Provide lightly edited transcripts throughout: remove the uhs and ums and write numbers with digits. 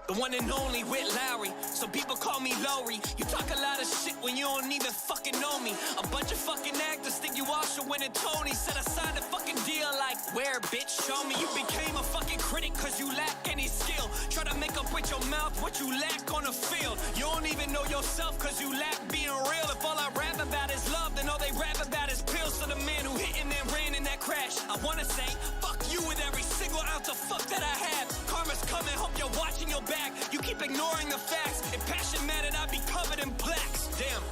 the one and only with Lowry. So people call me Lowry. You talk a lot of shit when you don't even fucking know me. A bunch of fucking actors think you all should win a Tony. Said I signed a fucking deal like, where, bitch, show me. You became a fucking critic cause you lack any skill. Try to make up with your mouth what you lack on the field. You don't even know yourself cause you lack being real. If all I rap about is love, then all they rap about is pills. To the man who hit and then ran in that crash, I wanna say, fuck you with every single ounce of fuck that I have. Karma's coming, hope you're watching your back. You keep ignoring the facts. If passion mattered, I'd be covered in blacks. Damn.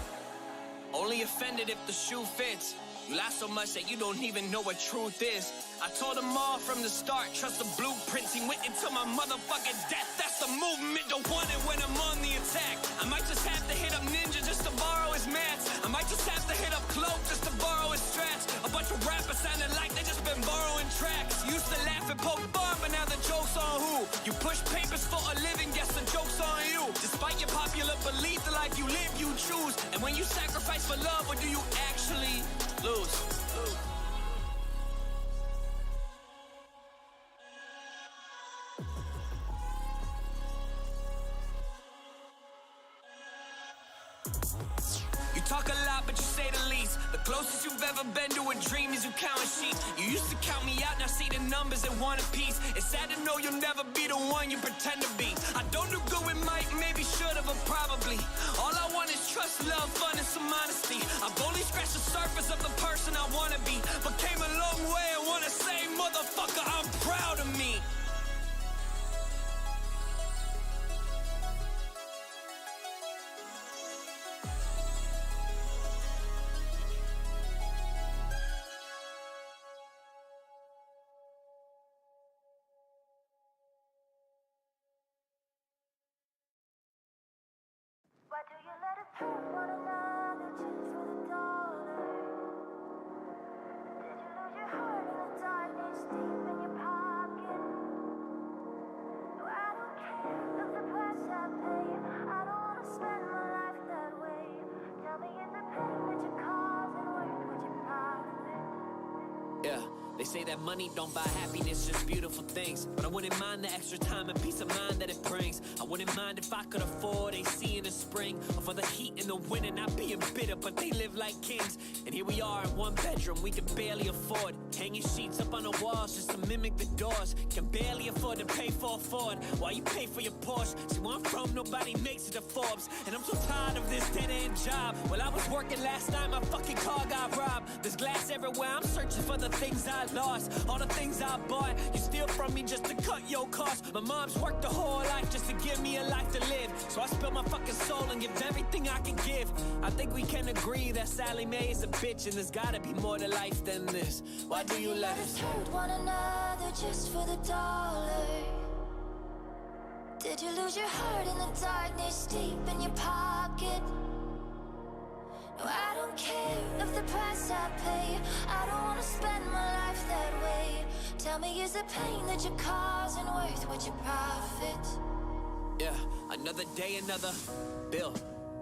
Only offended if the shoe fits. You lie so much that you don't even know what truth is. I told them all from the start, trust the blueprints. He went into my motherfucking death. That's the movement, don't want it when I'm on the attack. I might just have to hit up Ninja just to borrow his mats. I might just have to hit up Cloak just to borrow his strats. A bunch of rappers sounding like they just been borrowing tracks. Used to laugh and poke fun, but now the joke's on who? You push papers for a living, guess the joke's on you. Despite your popular belief, the life you live, you choose. And when you sacrifice for love, what do you actually lose? You talk a lot, but you say the least. The closest you've ever been to a dream is you counting sheep. You used to count me out, now see the numbers and one apiece. It's sad to know you'll never be the one you pretend to be. I don't do good with might, maybe should've, but probably. All I want is trust, love, fun, and some honesty. I've only scratched the surface of the person I wanna be, but came a long way and wanna say, motherfucker, I'm proud of me. Why do you let us hurt one another just for the dollar? Did you lose your heart in the darkness deep in your pocket? No, I don't care of the price I pay. I don't wanna spend my life that way. Tell me, is the pain that you're causing worth what you profit? Yeah, they say that money don't buy happiness, just beautiful things. But I wouldn't mind the extra time and peace of mind that it brings. I wouldn't mind if I could afford AC in the spring, or for the heat in the winter, not being bitter, but they live like kings. And here we are in one bedroom we can barely afford, hanging sheets up on the walls just to mimic the doors. Can barely afford to pay for a Ford while you pay for your Porsche. See where I'm from, nobody makes it to Forbes, and I'm so tired of this dead-end job. While I was working last night, my fucking car got robbed. There's glass everywhere, I'm searching for the things I lost, all the things I bought. You steal from me just to cut your cost. My mom's worked her whole life just to give me a life to live, so I spill my fucking soul and give everything I can give. I think we can agree that Sally Mae is a bitch, and there's gotta be more to life than this. Why do you let us hurt one another just for the dollar? Did you lose your heart in the darkness deep in your pocket? No, I don't care of the price I pay. I don't wanna spend my life that way. Tell me, is the pain that you're causing worth what you profit? Yeah, another day, another bill.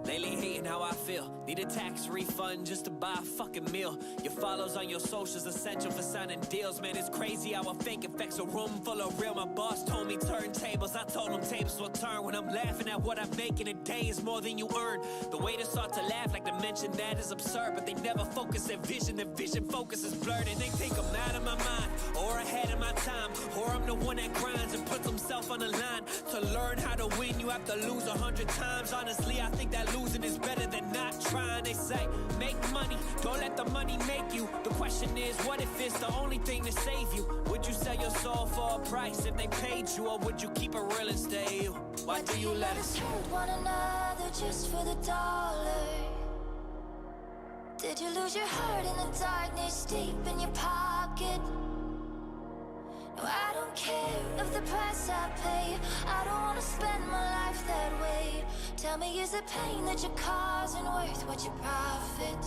Lately hating how I feel. Need a tax refund just to buy a fucking meal. Your follows on your socials essential for signing deals. Man, it's crazy how a fake affects a room full of real. My boss told me turn tables. I told him tables will turn when I'm laughing at what I make in a day is more than you earn. The waiters start to laugh like to mention that is absurd, but they never focus their vision. Their vision focus is blurred, and they think I'm out of my mind or ahead of my time, or I'm the one that grinds and puts himself on the line. To learn how to win, you have to lose 100 times. Honestly, I think that losing is better than not trying. They say, make money, don't let the money make you. The question is, what if it's the only thing to save you? Would you sell your soul for a price if they paid you, or would you keep it real and stay you? Why do you let us hurt one another just for the dollar? Did you lose your heart in the darkness deep in your pocket? No, I don't care of the price I pay. I don't wanna spend my life that way. Tell me, is the pain that you're causing worth what you profit?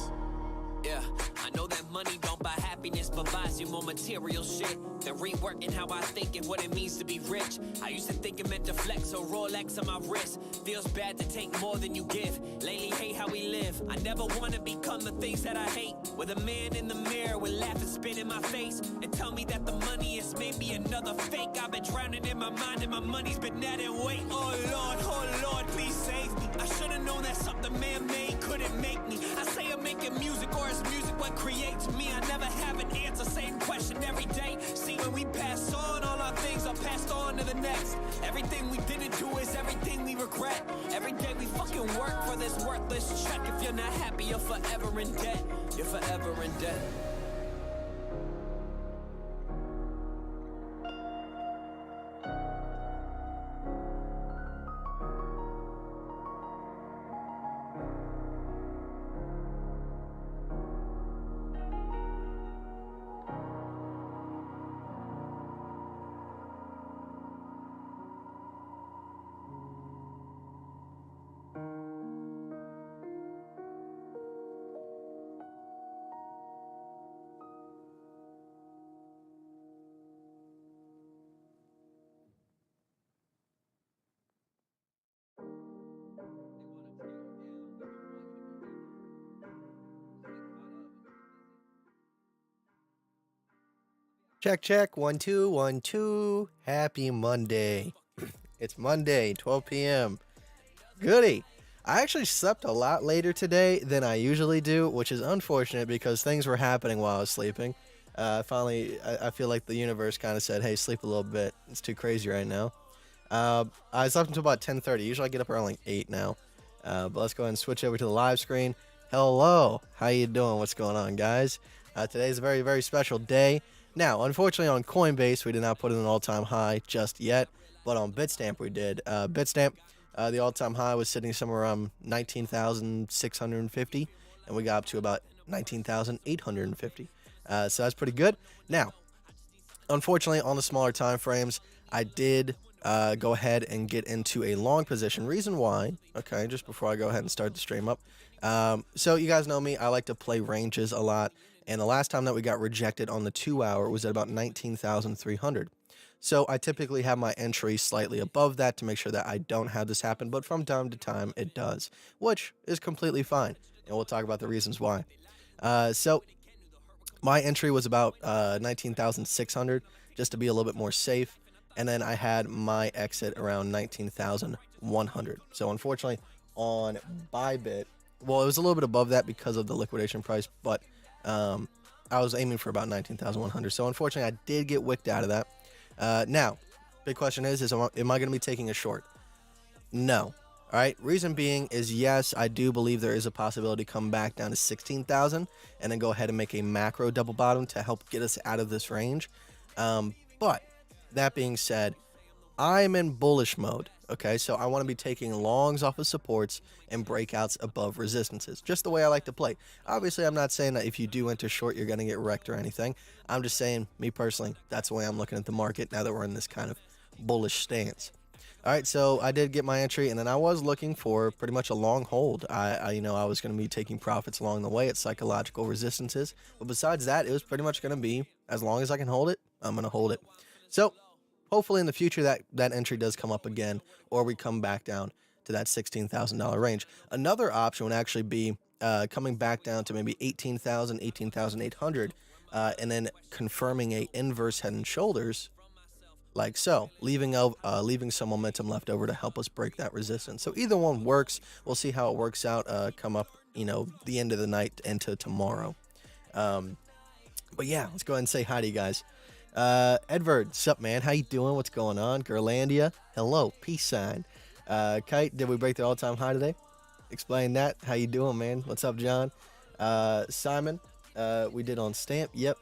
Yeah, I know that money don't buy happiness, but buys you more material shit. Than reworking how I think and what it means to be rich. I used to think it meant to flex or Rolex on my wrist. Feels bad to take more than you give. Lately hate how we live. I never want to become the things that I hate. With a man in the mirror will laugh and spit in my face and tell me that the money is maybe another fake. I've been drowning in my mind and my money's been adding weight. Oh Lord, please save me. I should have known that something man-made couldn't make me. I say I'm making music, or is music what creates me? I never have an answer, same question every day. See, when we pass on, all our things are passed on to the next. Everything we didn't do is everything we regret. Every day we fucking work for this worthless check. If you're not happy, you're forever in debt. You're forever in debt. Check, check. 1 2 1 2. Happy Monday. It's Monday, 12 p.m. Goody. I actually slept a lot later today than I usually do, which is unfortunate because things were happening while I was sleeping. Finally, I feel like the universe kind of said, hey, sleep a little bit. It's too crazy right now. I slept until about 10:30. Usually I get up around like 8 now. But let's go ahead and switch over to the live screen. Hello. How you doing? What's going on, guys? Today's a very, very special day. Now, unfortunately, on Coinbase, we did not put in an all-time high just yet, but on Bitstamp, we did. Bitstamp, the all-time high was sitting somewhere around 19,650, and we got up to about 19,850. So that's pretty good. Now, unfortunately, on the smaller time frames, I did go ahead and get into a long position. Reason why, okay, just before I go ahead and start the stream up. So you guys know me, I like to play ranges a lot. And the last time that we got rejected on the 2-hour was at about 19,300. So I typically have my entry slightly above that to make sure that I don't have this happen. But from time to time, it does, which is completely fine. And we'll talk about the reasons why. So my entry was about 19,600 just to be a little bit more safe. And then I had my exit around 19,100. So unfortunately on Bybit, well, it was a little bit above that because of the liquidation price, but I was aiming for about 19,100. So unfortunately, I did get wicked out of that. Now, big question is am I going to be taking a short? No. All right. Reason being is, yes, I do believe there is a possibility to come back down to 16,000 and then go ahead and make a macro double bottom to help get us out of this range. But that being said, I'm in bullish mode. Okay, so I want to be taking longs off of supports and breakouts above resistances, just the way I like to play. Obviously, I'm not saying that if you do enter short, you're going to get wrecked or anything. I'm just saying, me personally, that's the way I'm looking at the market now that we're in this kind of bullish stance. All right, so I did get my entry, and then I was looking for pretty much a long hold. I was going to be taking profits along the way at psychological resistances. But besides that, it was pretty much going to be, as long as I can hold it, I'm going to hold it. So hopefully in the future that entry does come up again, or we come back down to that $16,000 range. Another option would actually be coming back down to maybe 18,000, 18,800, and then confirming a inverse head and shoulders, like so, leaving some momentum left over to help us break that resistance. So either one works. We'll see how it works out. Come up, the end of the night into tomorrow. But yeah, let's go ahead and say hi to you guys. Edward, sup man, how you doing? What's going on? Girlandia, hello, peace sign. Kite, did we break the all-time high today? Explain that. How you doing, man? What's up, John? Simon, we did on Stamp. Yep.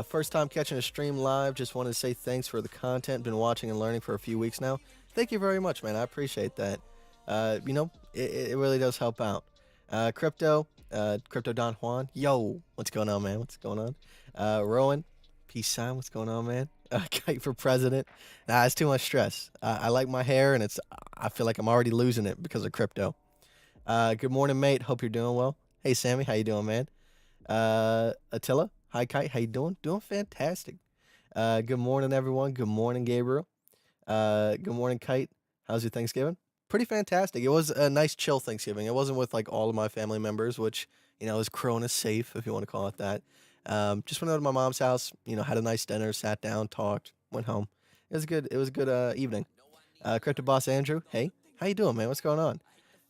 First time catching a stream live. Just wanted to say thanks for the content. Been watching and learning for a few weeks now. Thank you very much, man. I appreciate that. It really does help out. Crypto Don Juan. Yo, what's going on, man? What's going on? Rowan, peace sign. What's going on, man? Kite for president. Nah, it's too much stress. I like my hair, and I feel like I'm already losing it because of crypto. Good morning, mate. Hope you're doing well. Hey, Sammy, how you doing, man? Attila, hi Kite, how you doing? Doing fantastic. Good morning, everyone. Good morning, Gabriel. Good morning, Kite. How's your Thanksgiving? Pretty fantastic. It was a nice, chill Thanksgiving. It wasn't with like all of my family members, which is Corona safe, if you want to call it that. Just went over to my mom's house. Had a nice dinner, sat down, talked, went home. It was good. It was a good evening. Crypto Boss Andrew, hey, how you doing, man? What's going on?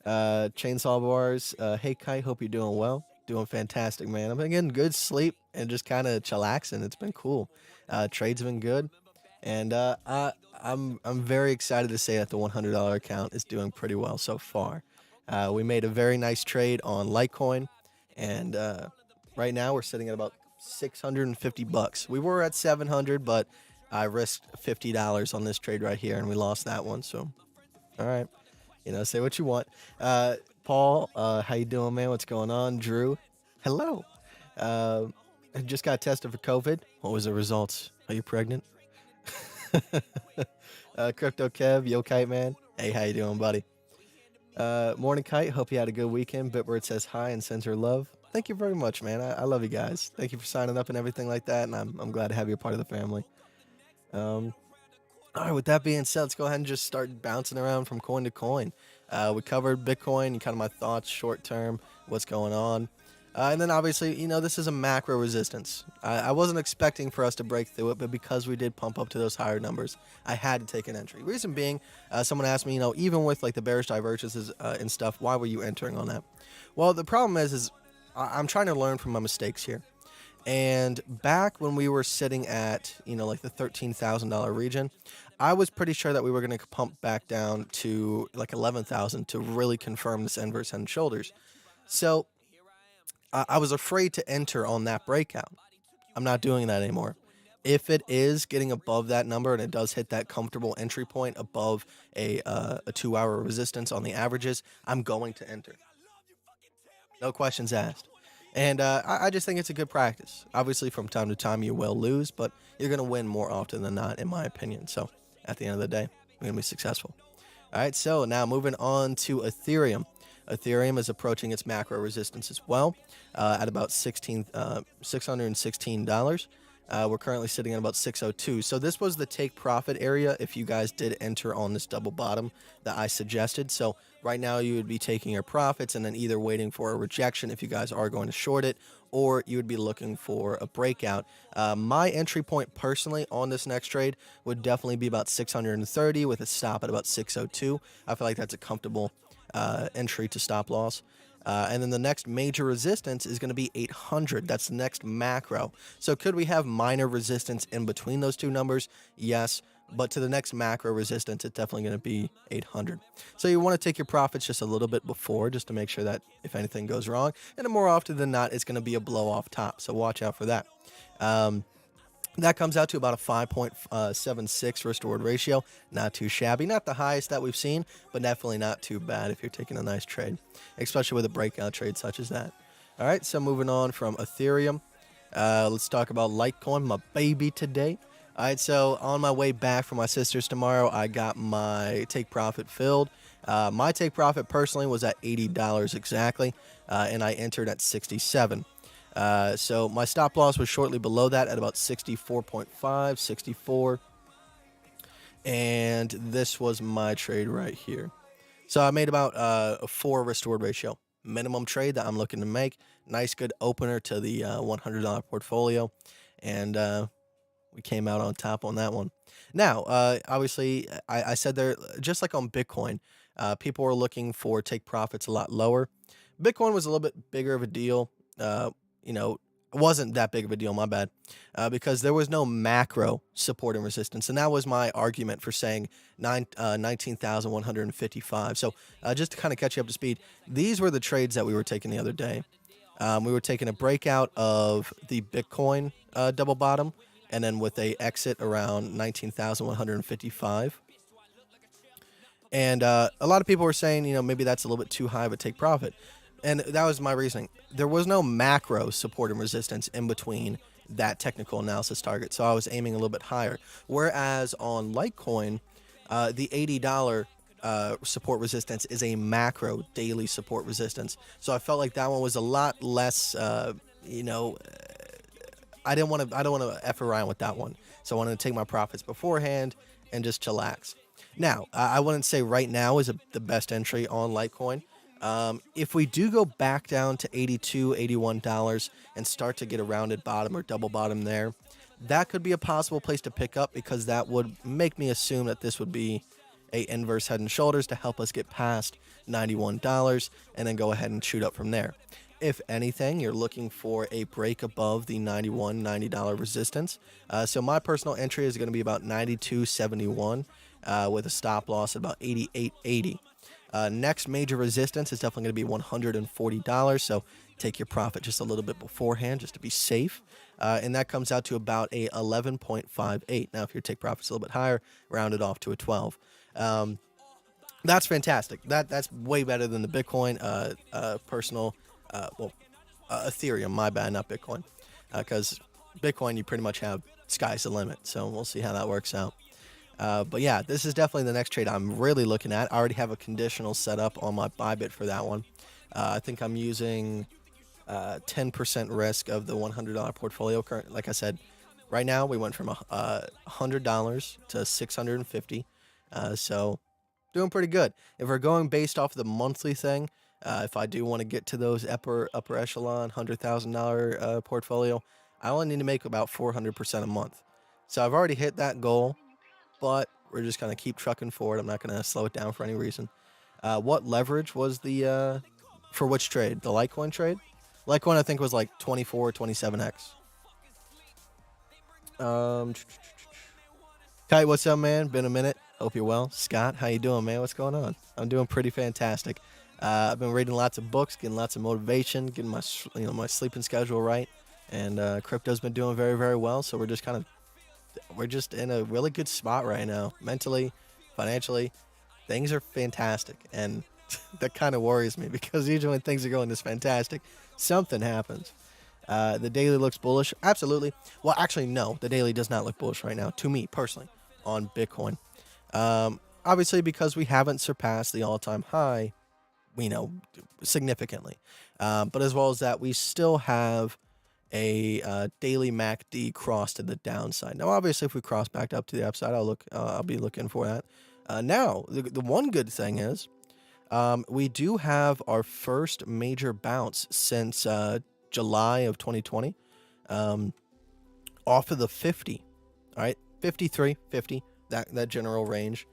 Chainsaw Bars, hey Kite, hope you're doing well. Doing fantastic, man. I've been getting good sleep and just kind of chillaxing. It's been cool. Trades have been good, and I'm very excited to say that the $100 account is doing pretty well so far. We made a very nice trade on Litecoin, and right now we're sitting at about 650 bucks. We were at 700, but I risked $50 on this trade right here, and we lost that one. So, all right, say what you want. Paul, how you doing, man? What's going on? Drew, hello. Uh, I just got tested for COVID. What was the results? Are you pregnant? Crypto Kev, Yo Kite Man. Hey, how you doing, buddy? Morning Kite. Hope you had a good weekend. Bitbird says hi and sends her love. Thank you very much, man. I love you guys. Thank you for signing up and everything like that, and I'm glad to have you a part of the family. All right, with that being said, let's go ahead and just start bouncing around from coin to coin. We covered Bitcoin and kind of my thoughts short term, what's going on. And then obviously, this is a macro resistance. I wasn't expecting for us to break through it, but because we did pump up to those higher numbers, I had to take an entry. Reason being, someone asked me, even with like the bearish divergences and stuff, why were you entering on that? Well, the problem is I'm trying to learn from my mistakes here. And back when we were sitting at, like the $13,000 region, I was pretty sure that we were going to pump back down to like 11,000 to really confirm this inverse head and shoulders. So I was afraid to enter on that breakout. I'm not doing that anymore. If it is getting above that number and it does hit that comfortable entry point above a 2-hour resistance on the averages, I'm going to enter. No questions asked. And I just think it's a good practice. Obviously, from time to time, you will lose, but you're going to win more often than not, in my opinion. So at the end of the day, we're going to be successful. All right, so now moving on to Ethereum. Ethereum is approaching its macro resistance as well at about $616. We're currently sitting at about 602. So this was the take profit area if you guys did enter on this double bottom that I suggested. So right now you would be taking your profits and then either waiting for a rejection if you guys are going to short it, or you would be looking for a breakout. My entry point personally on this next trade would definitely be about 630 with a stop at about 602. I feel like that's a comfortable entry to stop loss. And then the next major resistance is going to be 800. That's the next macro. So could we have minor resistance in between those two numbers? Yes. But to the next macro resistance, it's definitely going to be 800. So you want to take your profits just a little bit before, just to make sure that if anything goes wrong, and more often than not, it's going to be a blow off top. So watch out for that. That comes out to about a 5.76 risk reward ratio. Not too shabby. Not the highest that we've seen, but definitely not too bad if you're taking a nice trade, especially with a breakout trade such as that. All right, so moving on from Ethereum, let's talk about Litecoin, my baby today. All right, so on my way back from my sister's tomorrow, I got my take profit filled. My take profit personally was at $80 exactly, and I entered at 67. So my stop loss was shortly below that at about 64.5, 64. And this was my trade right here. So I made about a 4 risk reward ratio. Minimum trade that I'm looking to make. Nice, good opener to the $100 portfolio. And we came out on top on that one. Now, obviously, I said there, just like on Bitcoin, people were looking for take profits a lot lower. Bitcoin was a little bit bigger of a deal. It wasn't that big of a deal, my bad, because there was no macro support and resistance. And that was my argument for saying 19,155. So just to kind of catch you up to speed, these were the trades that we were taking the other day. We were taking a breakout of the Bitcoin double bottom, and then with a exit around 19,155. And a lot of people were saying, maybe that's a little bit too high of a take profit. And that was my reasoning. There was no macro support and resistance in between that technical analysis target. So I was aiming a little bit higher. Whereas on Litecoin, the $80 support resistance is a macro daily support resistance. So I felt like that one was a lot less you know, I don't want to F around with that one. So I wanted to take my profits beforehand and just chillax. Now, I wouldn't say right now is the best entry on Litecoin. If we do go back down to $82, $81 and start to get a rounded bottom or double bottom there, that could be a possible place to pick up, because that would make me assume that this would be a inverse head and shoulders to help us get past $91 and then go ahead and shoot up from there. If anything, you're looking for a break above the $91, $90 resistance. So my personal entry is going to be about $92.71 with a stop loss at about $88.80. Next major resistance is definitely going to be $140. So take your profit just a little bit beforehand just to be safe. And that comes out to about a 11.58. Now, if your take profit's a little bit higher, round it off to a 12. That's fantastic. That's way better than the Bitcoin personal. Ethereum, my bad, not Bitcoin. Because Bitcoin, you pretty much have sky's the limit. So we'll see how that works out. But yeah, this is definitely the next trade I'm really looking at. I already have a conditional set up on my Bybit for that one. I think I'm using 10% risk of the $100 portfolio. Like I said, right now we went from $100 to $650. So doing pretty good. If we're going based off the monthly thing, if I do want to get to those upper echelon $100,000 portfolio, I only need to make about 400% a month. So I've already hit that goal, but we're just going to keep trucking forward. I'm not going to slow it down for any reason. What leverage was the for which trade? The Litecoin trade? Litecoin, I think, was like 24, 27x. Kite, what's up, man? Been a minute. Hope you're well. Scott, how you doing, man? What's going on? I'm doing pretty fantastic. I've been reading lots of books, getting lots of motivation, getting my my sleeping schedule right, and crypto's been doing very, very well. So we're just in a really good spot right now, mentally, financially. Things are fantastic, and that kind of worries me, because usually when things are going this fantastic, something happens. The daily looks bullish. Absolutely. Well, actually, no, the daily does not look bullish right now, to me personally, on Bitcoin. Obviously, because we haven't surpassed the all-time high, significantly. But as well as that, we still have a daily MACD cross to the downside. Now, obviously, if we cross back up to the upside, I'll be looking for that. Now, the one good thing is, we do have our first major bounce since July of 2020, off of the 50, all right, 53, 50, that general range,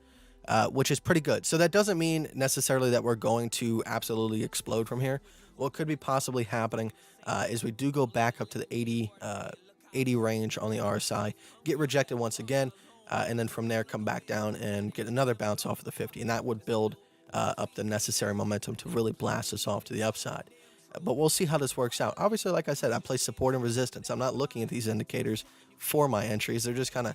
which is pretty good. So that doesn't mean necessarily that we're going to absolutely explode from here. What could be possibly happening is we do go back up to the 80 range on the RSI, get rejected once again, and then from there come back down and get another bounce off of the 50, and that would build up the necessary momentum to really blast us off to the upside. But we'll see how this works out. Obviously, like I said, I play support and resistance. I'm not looking at these indicators for my entries. They're just kind of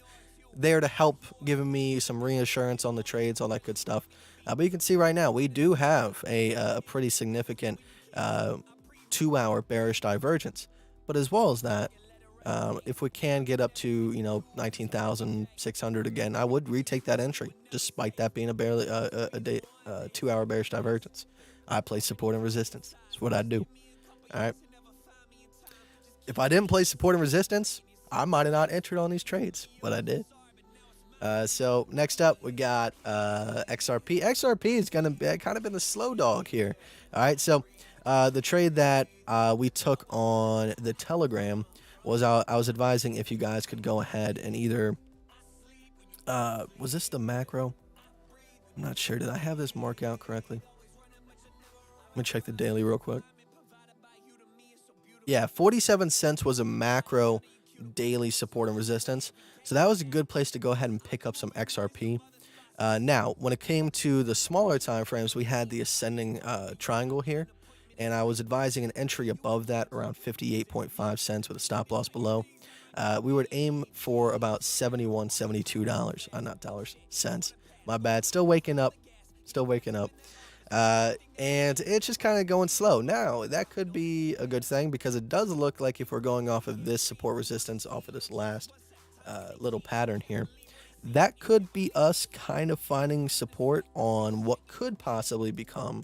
there to help, giving me some reassurance on the trades, all that good stuff. But you can see right now, we do have a pretty significant 2-hour bearish divergence. But as well as that, if we can get up to 19,600 again, I would retake that entry, despite that being a 2-hour bearish divergence. I play support and resistance. That's what I do. All right. If I didn't play support and resistance, I might have not entered on these trades, but I did. So next up, we got XRP. XRP is going to kind of been the slow dog here. All right. So the trade that we took on the Telegram was I was advising if you guys could go ahead and either was this the macro? I'm not sure. Did I have this mark out correctly? Let me check the daily real quick. Yeah, 47 cents was a macro daily support and resistance. So that was a good place to go ahead and pick up some XRP. Now, when it came to the smaller time frames, we had the ascending triangle here. And I was advising an entry above that around 58.5 cents with a stop loss below. We would aim for about $71, $72. Not dollars, cents. My bad. Still waking up. And it's just kind of going slow. Now, that could be a good thing, because it does look like if we're going off of this support resistance, off of this last little pattern here, that could be us kind of finding support on what could possibly become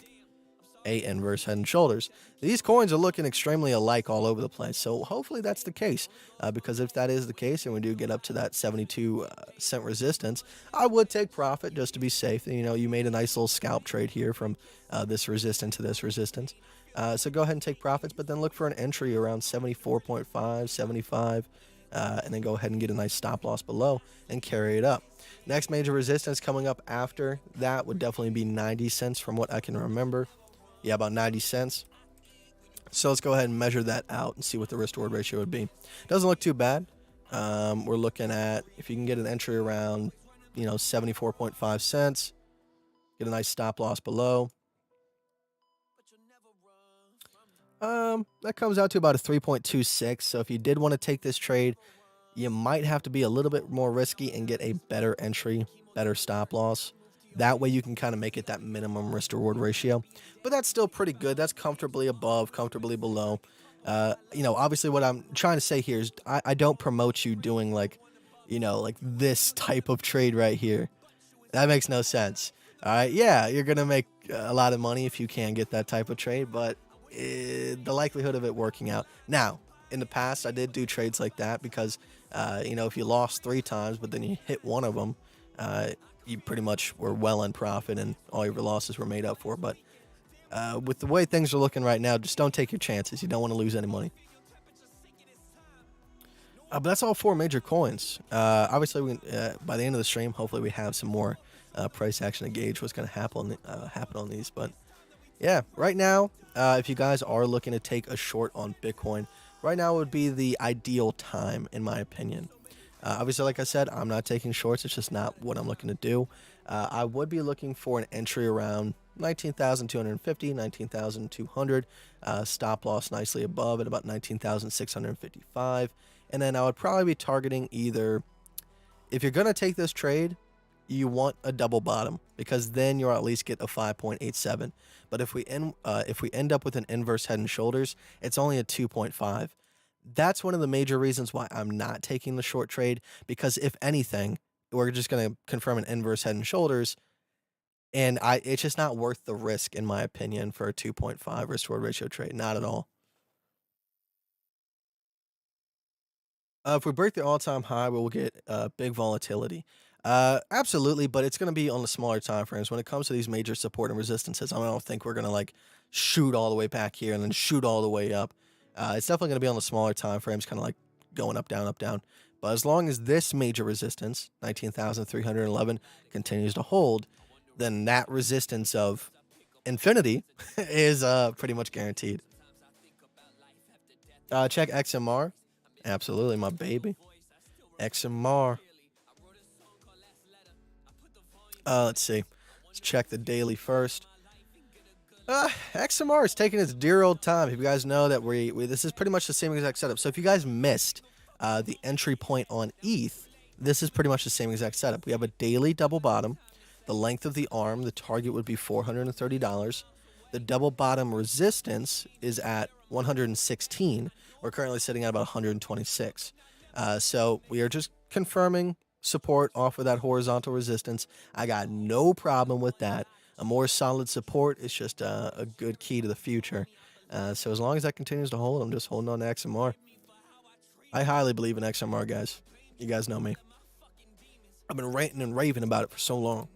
a inverse head and shoulders. These coins are looking extremely alike all over the place, so hopefully that's the case, because if that is the case and we do get up to that 72 cent resistance, I would take profit just to be safe. You know, you made a nice little scalp trade here from this resistance to this resistance, so go ahead and take profits, but then look for an entry around 74.5, 75, and then go ahead and get a nice stop loss below and carry it up. Next major resistance coming up after that would definitely be 90 cents from what I can remember. Yeah, about 90 cents. So let's go ahead and measure that out and see what the risk reward ratio would be. Doesn't look too bad. We're looking at, if you can get an entry around, 74.5 cents, get a nice stop loss below. That comes out to about a 3.26. So if you did want to take this trade, you might have to be a little bit more risky and get a better entry, better stop loss. That way you can kind of make it that minimum risk to reward ratio. But that's still pretty good. That's comfortably above, comfortably below. Obviously what I'm trying to say here is I don't promote you doing like this type of trade right here. That makes no sense. All right. Yeah, you're going to make a lot of money if you can get that type of trade, but the likelihood of it working out. Now, in the past, I did do trades like that because, if you lost 3 times, but then you hit one of them, you pretty much were well in profit and all your losses were made up for. But with the way things are looking right now, just don't take your chances. You don't want to lose any money. But that's all 4 major coins. Obviously, by the end of the stream, hopefully we have some more price action to gauge what's going to happen on these. But yeah, right now, if you guys are looking to take a short on Bitcoin, right now would be the ideal time, in my opinion. Obviously, like I said, I'm not taking shorts. It's just not what I'm looking to do. I would be looking for an entry around 19,250, 19,200. Stop loss nicely above at about 19,655. And then I would probably be targeting either, if you're going to take this trade, you want a double bottom, because then you'll at least get a 5.87. But if we end up with an inverse head and shoulders, it's only a 2.5. That's one of the major reasons why I'm not taking the short trade, because if anything, we're just going to confirm an inverse head and shoulders, and it's just not worth the risk, in my opinion, for a 2.5 risk reward ratio trade. Not at all. If we break the all-time high, we'll get big volatility. Absolutely, but it's going to be on the smaller time frames. When it comes to these major support and resistances, I don't think we're going to shoot all the way back here and then shoot all the way up. It's definitely going to be on the smaller time frames, kind of like going up, down, up, down. But as long as this major resistance, 19,311, continues to hold, then that resistance of infinity is pretty much guaranteed. Check XMR. Absolutely, my baby. XMR. Let's see. Let's check the daily first. XMR is taking its dear old time. If you guys know that this is pretty much the same exact setup. So if you guys missed the entry point on ETH, this is pretty much the same exact setup. We have a daily double bottom. The length of the arm, the target would be $430. The double bottom resistance is at 116. We're currently sitting at about 126. So we are just confirming support off of that horizontal resistance. I got no problem with that. A more solid support is just a good key to the future. So as long as that continues to hold, I'm just holding on to XMR. I highly believe in XMR, guys. You guys know me. I've been ranting and raving about it for so long.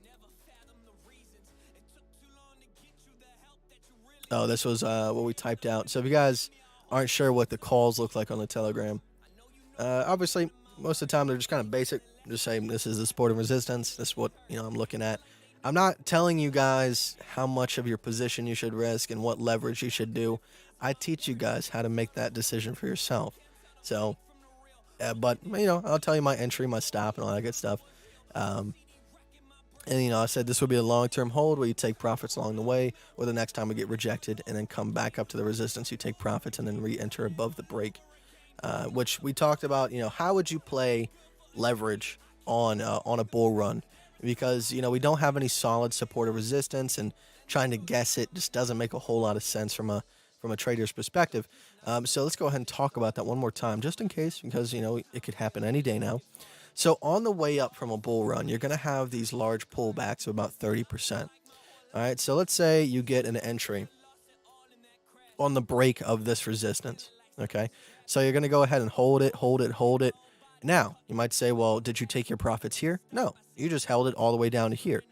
Oh, this was what we typed out. So if you guys aren't sure what the calls look like on the Telegram, obviously, most of the time they're just kind of basic. Just saying this is the support and resistance. This is what I'm looking at. I'm not telling you guys how much of your position you should risk and what leverage you should do. I teach you guys how to make that decision for yourself. So, but I'll tell you my entry, my stop, and all that good stuff. And I said this would be a long-term hold where you take profits along the way, or the next time we get rejected and then come back up to the resistance, you take profits and then re-enter above the break. Which we talked about. How would you play leverage on a bull run? Because we don't have any solid support or resistance, and trying to guess it just doesn't make a whole lot of sense from a trader's perspective. So let's go ahead and talk about that one more time, just in case, because it could happen any day now. So on the way up from a bull run, you're going to have these large pullbacks of about 30%. All right, so let's say you get an entry on the break of this resistance. Okay, so you're going to go ahead and hold it, hold it, hold it. Now, you might say, well, did you take your profits here? No, you just held it all the way down to here.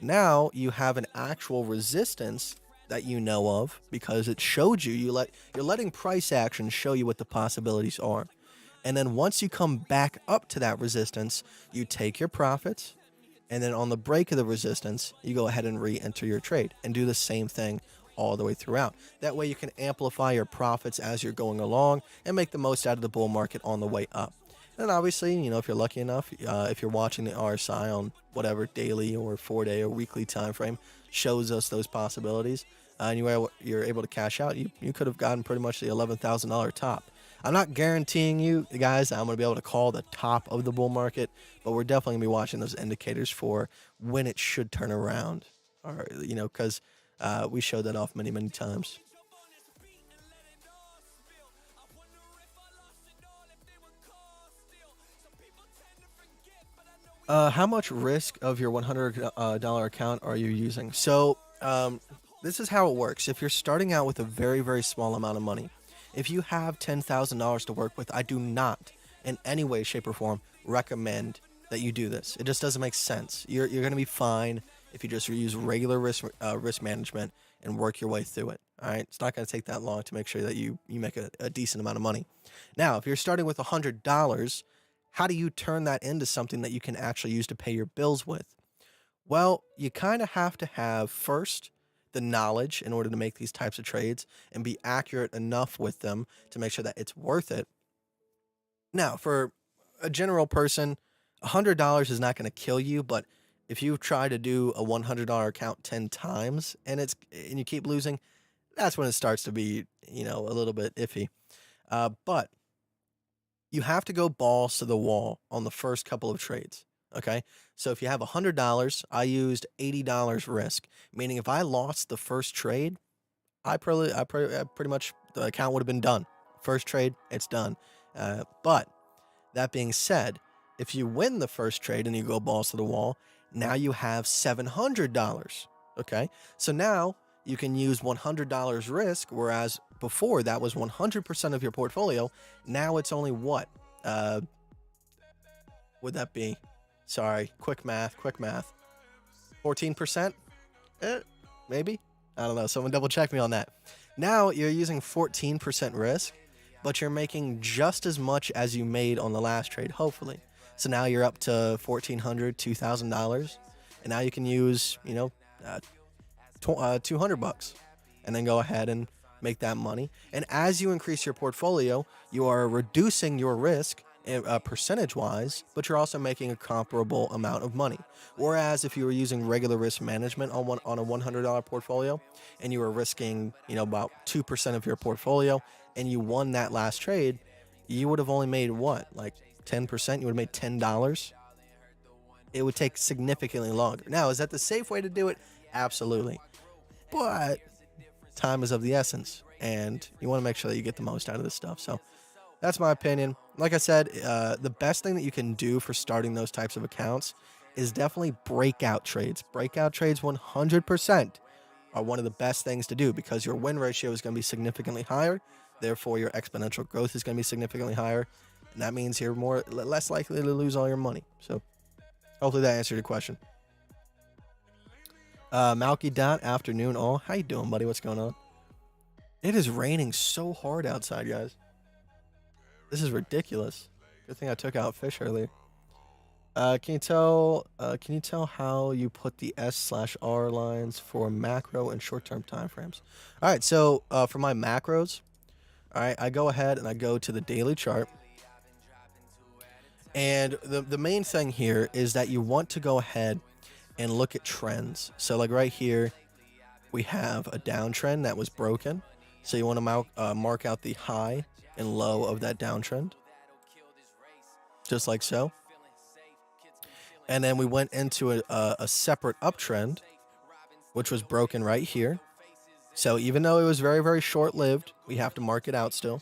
Now you have an actual resistance that you know of because it showed you, you're letting price action show you what the possibilities are. And then once you come back up to that resistance, you take your profits, and then on the break of the resistance, you go ahead and re-enter your trade and do the same thing all the way throughout. That way you can amplify your profits as you're going along and make the most out of the bull market on the way up. And obviously, you know, if you're lucky enough, if you're watching the RSI on whatever daily or 4-day or weekly time frame shows us those possibilities, and you're able to cash out, you could have gotten pretty much the $11,000 top. I'm not guaranteeing you guys I'm going to be able to call the top of the bull market, but we're definitely going to be watching those indicators for when it should turn around, or you know, because we showed that off many times. How much risk of your $100 account are you using? So this is how it works. If you're starting out with a very small amount of money, if you have $10,000 to work with, I do not in any way, shape, or form recommend that you do this. It just doesn't make sense. You're going to be fine if you just use regular risk management and work your way through it. All right, it's not going to take that long to make sure that you make a decent amount of money. Now, if you're starting with $100, how do you turn that into something that you can actually use to pay your bills with? Well, you kind of have to have first the knowledge in order to make these types of trades and be accurate enough with them to make sure that it's worth it. Now, for a general person, $100 is not going to kill you, but if you try to do a $100 account 10 times and you keep losing, that's when it starts to be, you know, a little bit iffy. But you have to go balls to the wall on the first couple of trades. Okay, so if you have $100, I used $80 risk, meaning if I lost the first trade, I pretty much the account would have been done. First trade, it's done. But that being said, if you win the first trade and you go balls to the wall, now you have $700. Okay, so now you can use $100 risk, whereas before that was 100% of your portfolio. Now it's only what? Would that be? Sorry, quick math. 14%? Maybe? I don't know. Someone double check me on that. Now you're using 14% risk, but you're making just as much as you made on the last trade, hopefully. So now you're up to $1,400, $2,000, and now you can use, you know, $200 and then go ahead and make that money. And as you increase your portfolio, you are reducing your risk percentage-wise, but you're also making a comparable amount of money. Whereas if you were using regular risk management on a $100 portfolio and you were risking, you know, about 2% of your portfolio and you won that last trade, you would have only made what, like 10%? You would have made $10. It would take significantly longer. Now, is that the safe way to do it? Absolutely. But time is of the essence, and you want to make sure that you get the most out of this stuff. So that's my opinion. Like I said, the best thing that you can do for starting those types of accounts is definitely breakout trades. Breakout trades 100% are one of the best things to do because your win ratio is going to be significantly higher. Therefore, your exponential growth is going to be significantly higher. And that means you're less likely to lose all your money. So hopefully that answered your question. Malky Dot, afternoon all. How you doing, buddy? What's going on? It is raining so hard outside, guys. This is ridiculous. Good thing I took out fish earlier. Can you tell how you put the S/R lines for macro and short-term time frames? All right, so for my macros, all right, I go ahead and I go to the daily chart. And the main thing here is that you want to go ahead and look at trends. So like right here, we have a downtrend that was broken. So you want to mark out the high and low of that downtrend, just like so. And then we went into a separate uptrend, which was broken right here. So even though it was very short-lived, we have to mark it out still.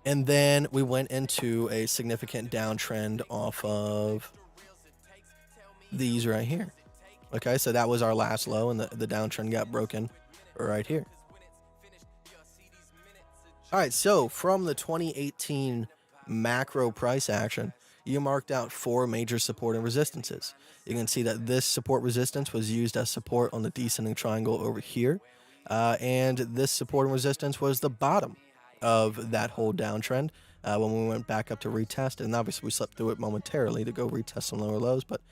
And then we went into a significant downtrend off of these right here. Okay, so that was our last low, and the downtrend got broken right here. All right, so from the 2018 macro price action, you marked out 4 major support and resistances. You can see that this support resistance was used as support on the descending triangle over here. And this support and resistance was the bottom of that whole downtrend when we went back up to retest. And obviously, we slept through it momentarily to go retest some lower lows. But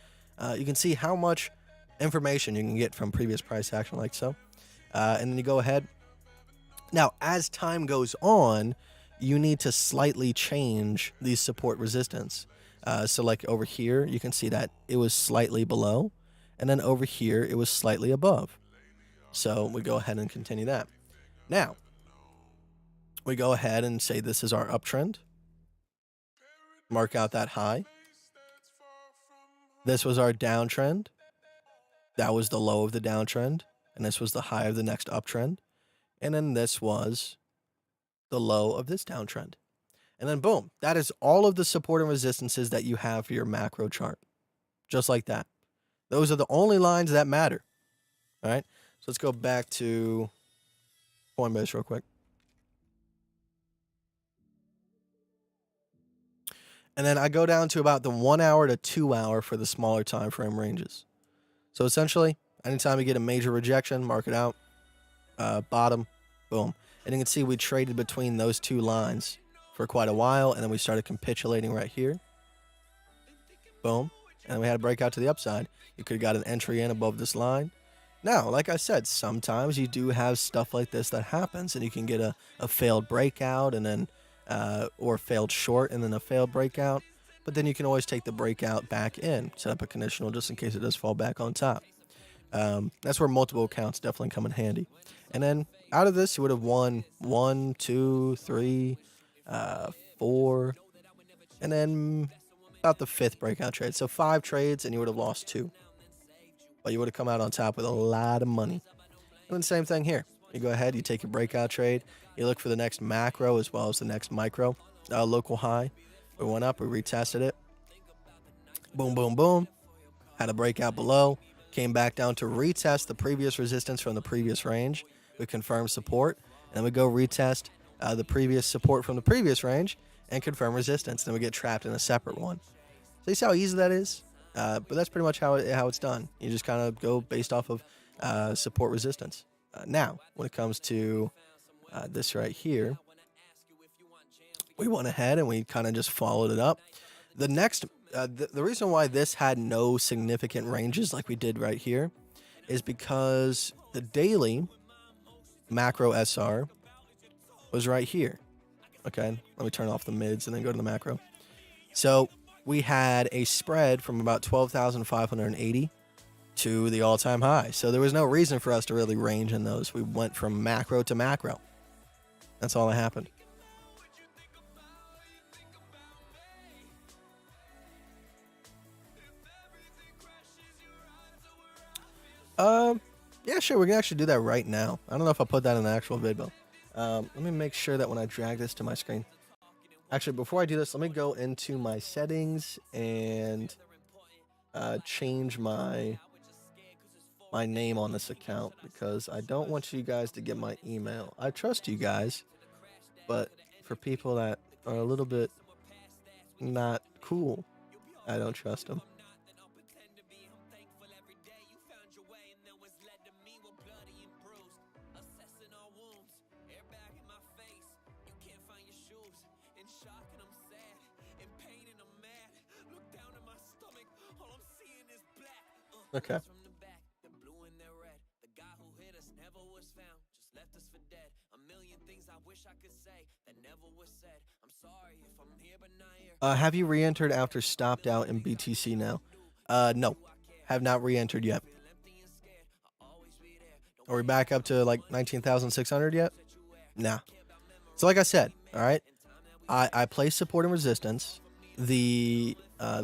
you can see how much information you can get from previous price action like so. And then you go ahead. Now, as time goes on, you need to slightly change these support resistance. So like over here, you can see that it was slightly below. And then over here, it was slightly above. So we go ahead and continue that. Now, we go ahead and say this is our uptrend. Mark out that high. This was our downtrend. That was the low of the downtrend. And this was the high of the next uptrend. And then this was the low of this downtrend. And then boom, that is all of the support and resistances that you have for your macro chart. Just like that. Those are the only lines that matter. All right. So let's go back to Coinbase real quick. And then I go down to about the 1 hour to 2 hour for the smaller time frame ranges. So essentially, anytime you get a major rejection, mark it out. Bottom, boom. And you can see we traded between those two lines for quite a while, and then we started capitulating right here. Boom. And we had a breakout to the upside. You could have got an entry in above this line. Now, like I said, sometimes you do have stuff like this that happens, and you can get a failed breakout and then or failed short and then a failed breakout. But then you can always take the breakout back in, set up a conditional just in case it does fall back on top. That's where multiple accounts definitely come in handy. And then out of this, you would have won 1, 2, 3, 4, and then about the 5th breakout trade. So 5 trades, and you would have lost 2. But you would have come out on top with a lot of money. And then same thing here. You go ahead, you take your breakout trade, you look for the next macro as well as the next micro, local high. We went up, we retested it. Boom, boom, boom. Had a breakout below. Came back down to retest the previous resistance from the previous range. We confirm support. And then we go retest the previous support from the previous range and confirm resistance. Then we get trapped in a separate one. So you see how easy that is? But that's pretty much how it's done. You just kind of go based off of support resistance. Now, when it comes to this right here, we went ahead and we kind of just followed it up. The next, the reason why this had no significant ranges like we did right here is because the daily macro SR was right here. Okay, let me turn off the mids and then go to the macro. So we had a spread from about 12,580 to the all-time high. So there was no reason for us to really range in those. We went from macro to macro. That's all that happened. Yeah, sure. We can actually do that right now. I don't know if I'll put that in the actual video. Let me make sure that when I drag this to my screen. Actually, before I do this, let me go into my settings and change my name on this account because I don't want you guys to get my email. I trust you guys, but for people that are a little bit not cool, I don't trust them. Okay. Have you re-entered after stopped out in BTC now? No, have not re-entered yet. Are we back up to like 19,600 yet? Nah. So like I said, all right, I play support and resistance. The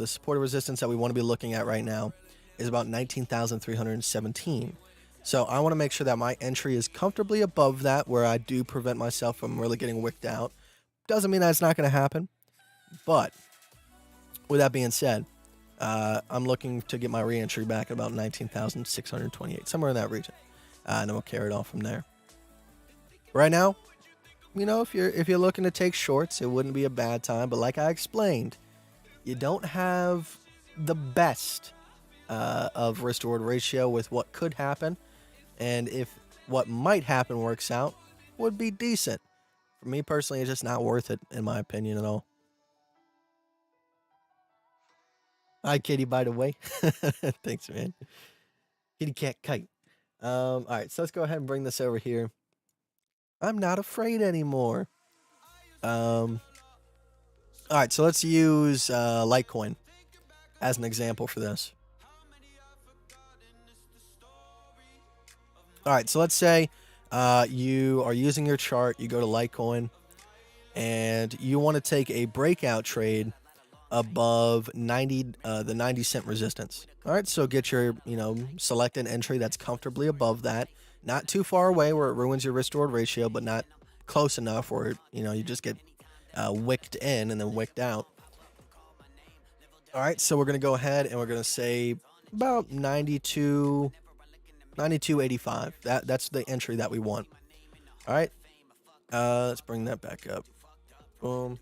support and resistance that we want to be looking at right now is about 19,317. So I want to make sure that my entry is comfortably above that, where I do prevent myself from really getting wicked out. Doesn't mean that it's not going to happen. But with that being said, I'm looking to get my re-entry back at about 19,628, somewhere in that region. And then we'll carry it on from there. Right now, if you're looking to take shorts, it wouldn't be a bad time. But like I explained, you don't have the best of risk reward ratio with what could happen, and if what might happen works out, would be decent. For me personally, it's just not worth it, in my opinion, at all. Hi, Kitty, by the way. Thanks, man. Kitty cat kite. All right, so let's go ahead and bring this over here. I'm not afraid anymore. All right, so let's use Litecoin as an example for this. All right, so let's say you are using your chart, you go to Litecoin, and you want to take a breakout trade above the 90-cent resistance. All right, so get your, select an entry that's comfortably above that, not too far away where it ruins your risk reward ratio, but not close enough where, you just get wicked in and then wicked out. All right, so we're going to go ahead and we're going to say about 92.85. That's the entry that we want. All right, let's bring that back up. Boom.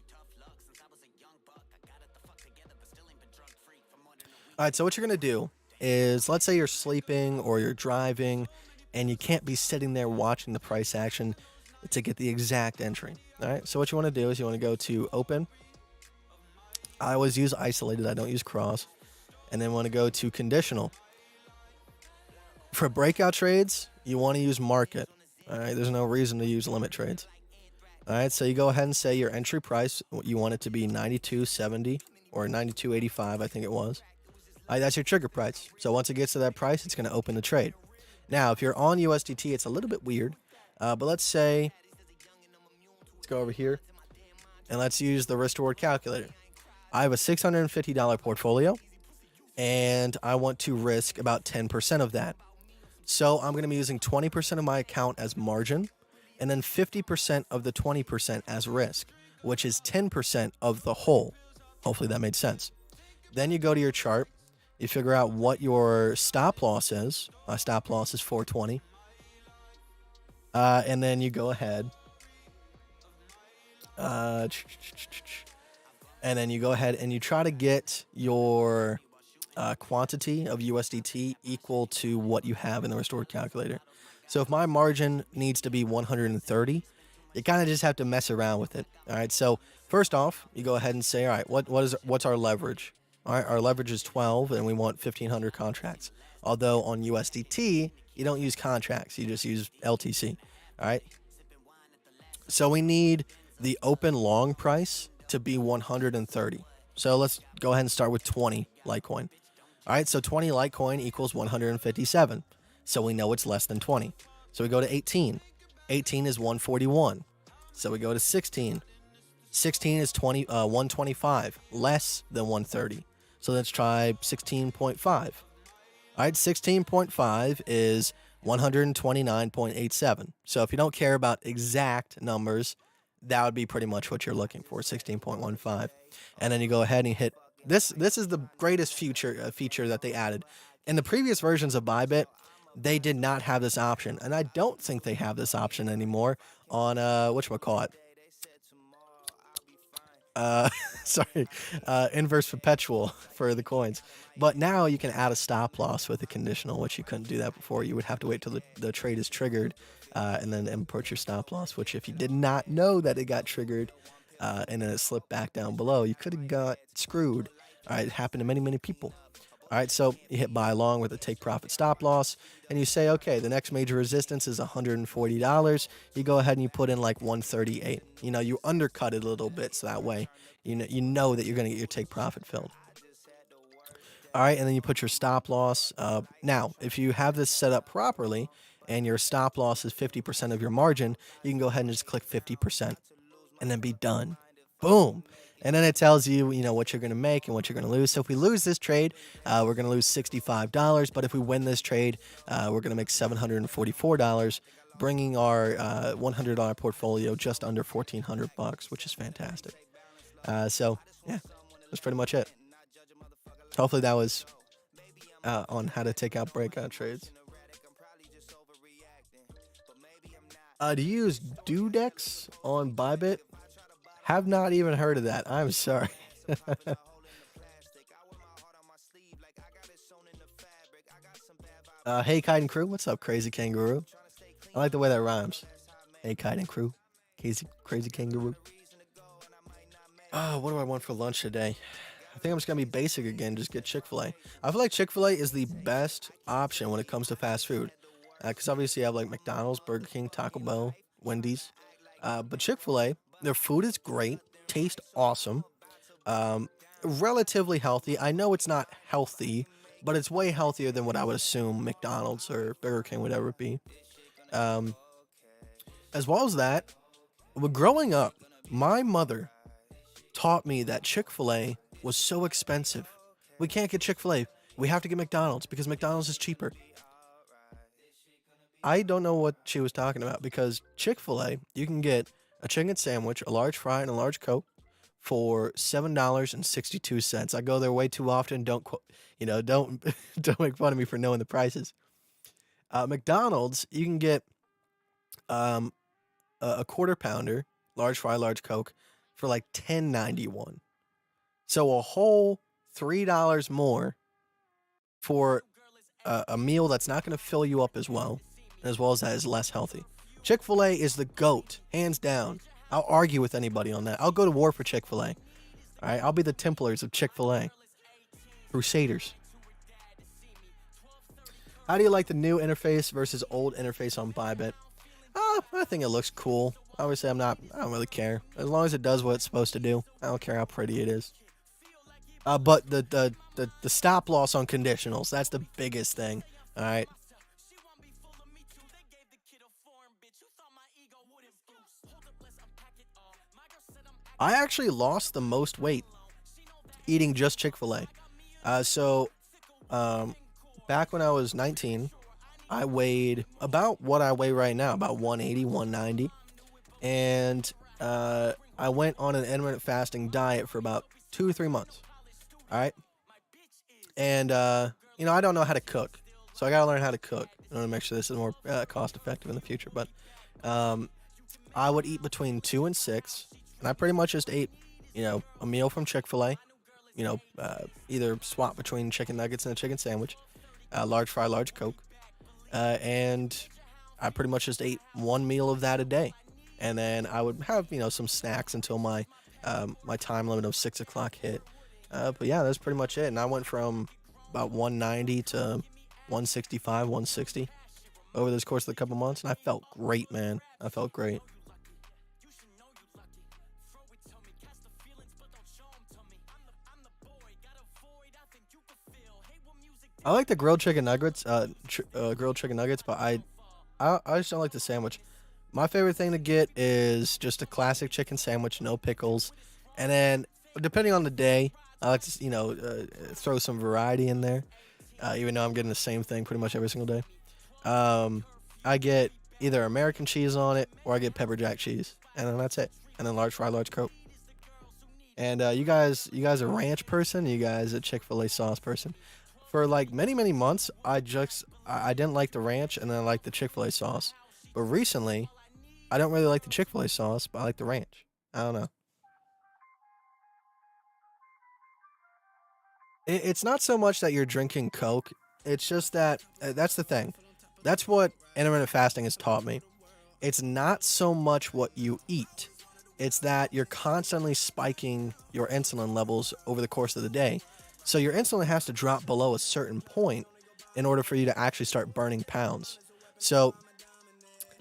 All right, so what you're going to do is, let's say you're sleeping or you're driving and you can't be sitting there watching the price action to get the exact entry. All right, so what you want to do is you want to go to open. I always use isolated, I don't use cross. And then want to go to conditional. For breakout trades, you want to use market. All right, there's no reason to use limit trades. All right, so you go ahead and say your entry price, you want it to be 92.70 or 92.85, I think it was. All right, that's your trigger price. So once it gets to that price, it's going to open the trade. Now, if you're on USDT, it's a little bit weird. But let's say, let's go over here, and let's use the risk reward calculator. I have a $650 portfolio, and I want to risk about 10% of that. So I'm going to be using 20% of my account as margin, and then 50% of the 20% as risk, which is 10% of the whole. Hopefully that made sense. Then you go to your chart. You figure out what your stop loss is. My stop loss is 420. And then you go ahead. And then you go ahead and you try to get your quantity of USDT equal to what you have in the restored calculator. So if my margin needs to be 130, you kind of just have to mess around with it. All right. So first off, you go ahead and say, all right, what's our leverage? All right, our leverage is 12, and we want 1,500 contracts. Although on USDT, you don't use contracts. You just use LTC. All right. So we need the open long price to be 130. So let's go ahead and start with 20 Litecoin. All right, so 20 Litecoin equals 157. So we know it's less than 20. So we go to 18. 18 is 141. So we go to 16. 16 is 125, less than 130. So let's try 16.5. All right, 16.5 is 129.87. So if you don't care about exact numbers, that would be pretty much what you're looking for, 16.15. And then you go ahead and hit this. This is the greatest feature that they added. In the previous versions of Bybit, they did not have this option, and I don't think they have this option anymore on whatchamacallit. Inverse perpetual for the coins. But now you can add a stop loss with a conditional, which you couldn't do that before. You would have to wait till the trade is triggered and then import your stop loss, which if you did not know that it got triggered and then it slipped back down below, you could have got screwed. All right, it happened to many, many people. All right, so you hit buy along with a take profit stop loss, and you say, okay, the next major resistance is $140. You go ahead and you put in like 138. You undercut it a little bit, so that way you know that you're going to get your take profit filled. All right, and then you put your stop loss. Now, if you have this set up properly and your stop loss is 50% of your margin, you can go ahead and just click 50% and then be done. Boom. And then it tells you, what you're going to make and what you're going to lose. So if we lose this trade, we're going to lose $65. But if we win this trade, we're going to make $744, bringing our $100 portfolio just under $1,400, which is fantastic. So yeah, that's pretty much it. Hopefully that was on how to take out breakout trades. Do you use Dudex on Bybit? Have not even heard of that. I'm sorry. Hey, Kite and Crew. What's up, Crazy Kangaroo? I like the way that rhymes. Hey, Kite and Crew. Crazy Kangaroo. Oh, what do I want for lunch today? I think I'm just going to be basic again. Just get Chick-fil-A. I feel like Chick-fil-A is the best option when it comes to fast food. Because obviously you have like McDonald's, Burger King, Taco Bell, Wendy's. But Chick-fil-A, their food is great. Tastes awesome. Relatively healthy. I know it's not healthy, but it's way healthier than what I would assume McDonald's or Burger King would ever be. As well as that, growing up, my mother taught me that Chick-fil-A was so expensive. We can't get Chick-fil-A. We have to get McDonald's because McDonald's is cheaper. I don't know what she was talking about because Chick-fil-A, you can get a chicken sandwich, a large fry, and a large Coke for $7.62. I go there way too often. Don't don't make fun of me for knowing the prices. McDonald's, you can get a quarter pounder, large fry, large Coke for like $10.91. So a whole $3 more for a meal that's not going to fill you up as well as that is less healthy. Chick-fil-A is the GOAT, hands down. I'll argue with anybody on that. I'll go to war for Chick-fil-A. All right, I'll be the Templars of Chick-fil-A. Crusaders. How do you like the new interface versus old interface on Bybit? I think it looks cool. Obviously, I don't really care. As long as it does what it's supposed to do. I don't care how pretty it is. But the stop loss on conditionals, that's the biggest thing. All right. I actually lost the most weight eating just Chick-fil-A. Back when I was 19, I weighed about what I weigh right now, about 180, 190. And I went on an intermittent fasting diet for about 2 to 3 months. All right. And, I don't know how to cook. So I got to learn how to cook in order to make sure this is more cost effective in the future. But I would eat between 2 and 6. And I pretty much just ate, a meal from Chick-fil-A. Either swap between chicken nuggets and a chicken sandwich. Large fry, large Coke. And I pretty much just ate one meal of that a day. And then I would have, some snacks until my time limit of 6 o'clock hit. But yeah, that's pretty much it. And I went from about 190 to 165, 160 over this course of a couple months. And I felt great, man. I felt great. I like the grilled chicken nuggets, but I just don't like the sandwich. My favorite thing to get is just a classic chicken sandwich, no pickles, and then depending on the day, I like to throw some variety in there. Even though I'm getting the same thing pretty much every single day, I get either American cheese on it or I get pepper jack cheese, and then that's it. And then large fry, large Coke. And you guys a ranch person? You guys a Chick-fil-A sauce person? For like many months, I didn't like the ranch, and then I liked the Chick-fil-A sauce. But recently, I don't really like the Chick-fil-A sauce, but I like the ranch. I don't know. It's not so much that you're drinking Coke. It's just that that's the thing. That's what intermittent fasting has taught me. It's not so much what you eat. It's that you're constantly spiking your insulin levels over the course of the day. So your insulin has to drop below a certain point in order for you to actually start burning pounds. So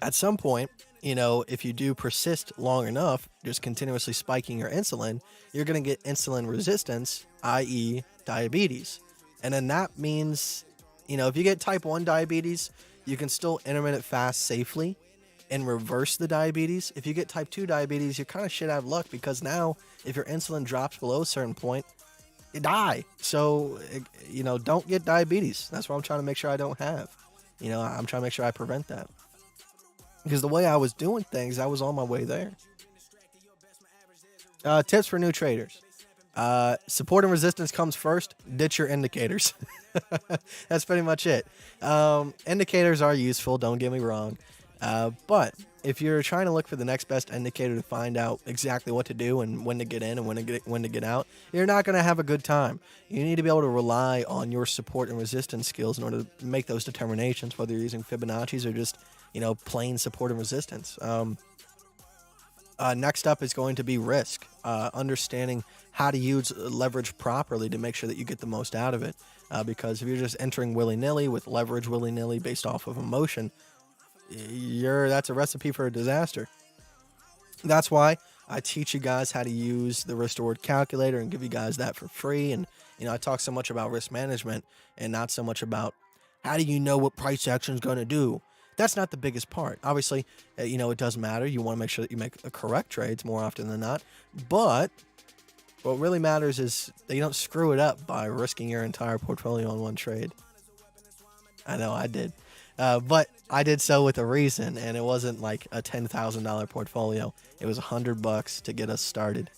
at some point, if you do persist long enough, just continuously spiking your insulin, you're going to get insulin resistance, i.e. diabetes. And then that means, if you get type 1 diabetes, you can still intermittent fast safely and reverse the diabetes. If you get type 2 diabetes, you're kind of shit out of luck because now if your insulin drops below a certain point, you die. So, don't get diabetes. That's what I'm trying to make sure I don't have. I'm trying to make sure I prevent that. Because the way I was doing things, I was on my way there. Tips for new traders. Support and resistance comes first. Ditch your indicators. That's pretty much it. Indicators are useful, don't get me wrong. But if you're trying to look for the next best indicator to find out exactly what to do and when to get in and when to get out, you're not going to have a good time. You need to be able to rely on your support and resistance skills in order to make those determinations, whether you're using Fibonacci's or just, plain support and resistance. Next up is going to be risk, understanding how to use leverage properly to make sure that you get the most out of it. Because if you're just entering willy-nilly with leverage willy-nilly based off of emotion, that's a recipe for a disaster. That's why I teach you guys how to use the risk reward calculator and give you guys that for free. And I talk so much about risk management and not so much about how do you know what price action is going to do. That's not the biggest part. Obviously, it does matter. You want to make sure that you make the correct trades more often than not. But what really matters is that you don't screw it up by risking your entire portfolio on one trade. I know I did. But I did so with a reason, and it wasn't like a $10,000 portfolio. It was $100 to get us started.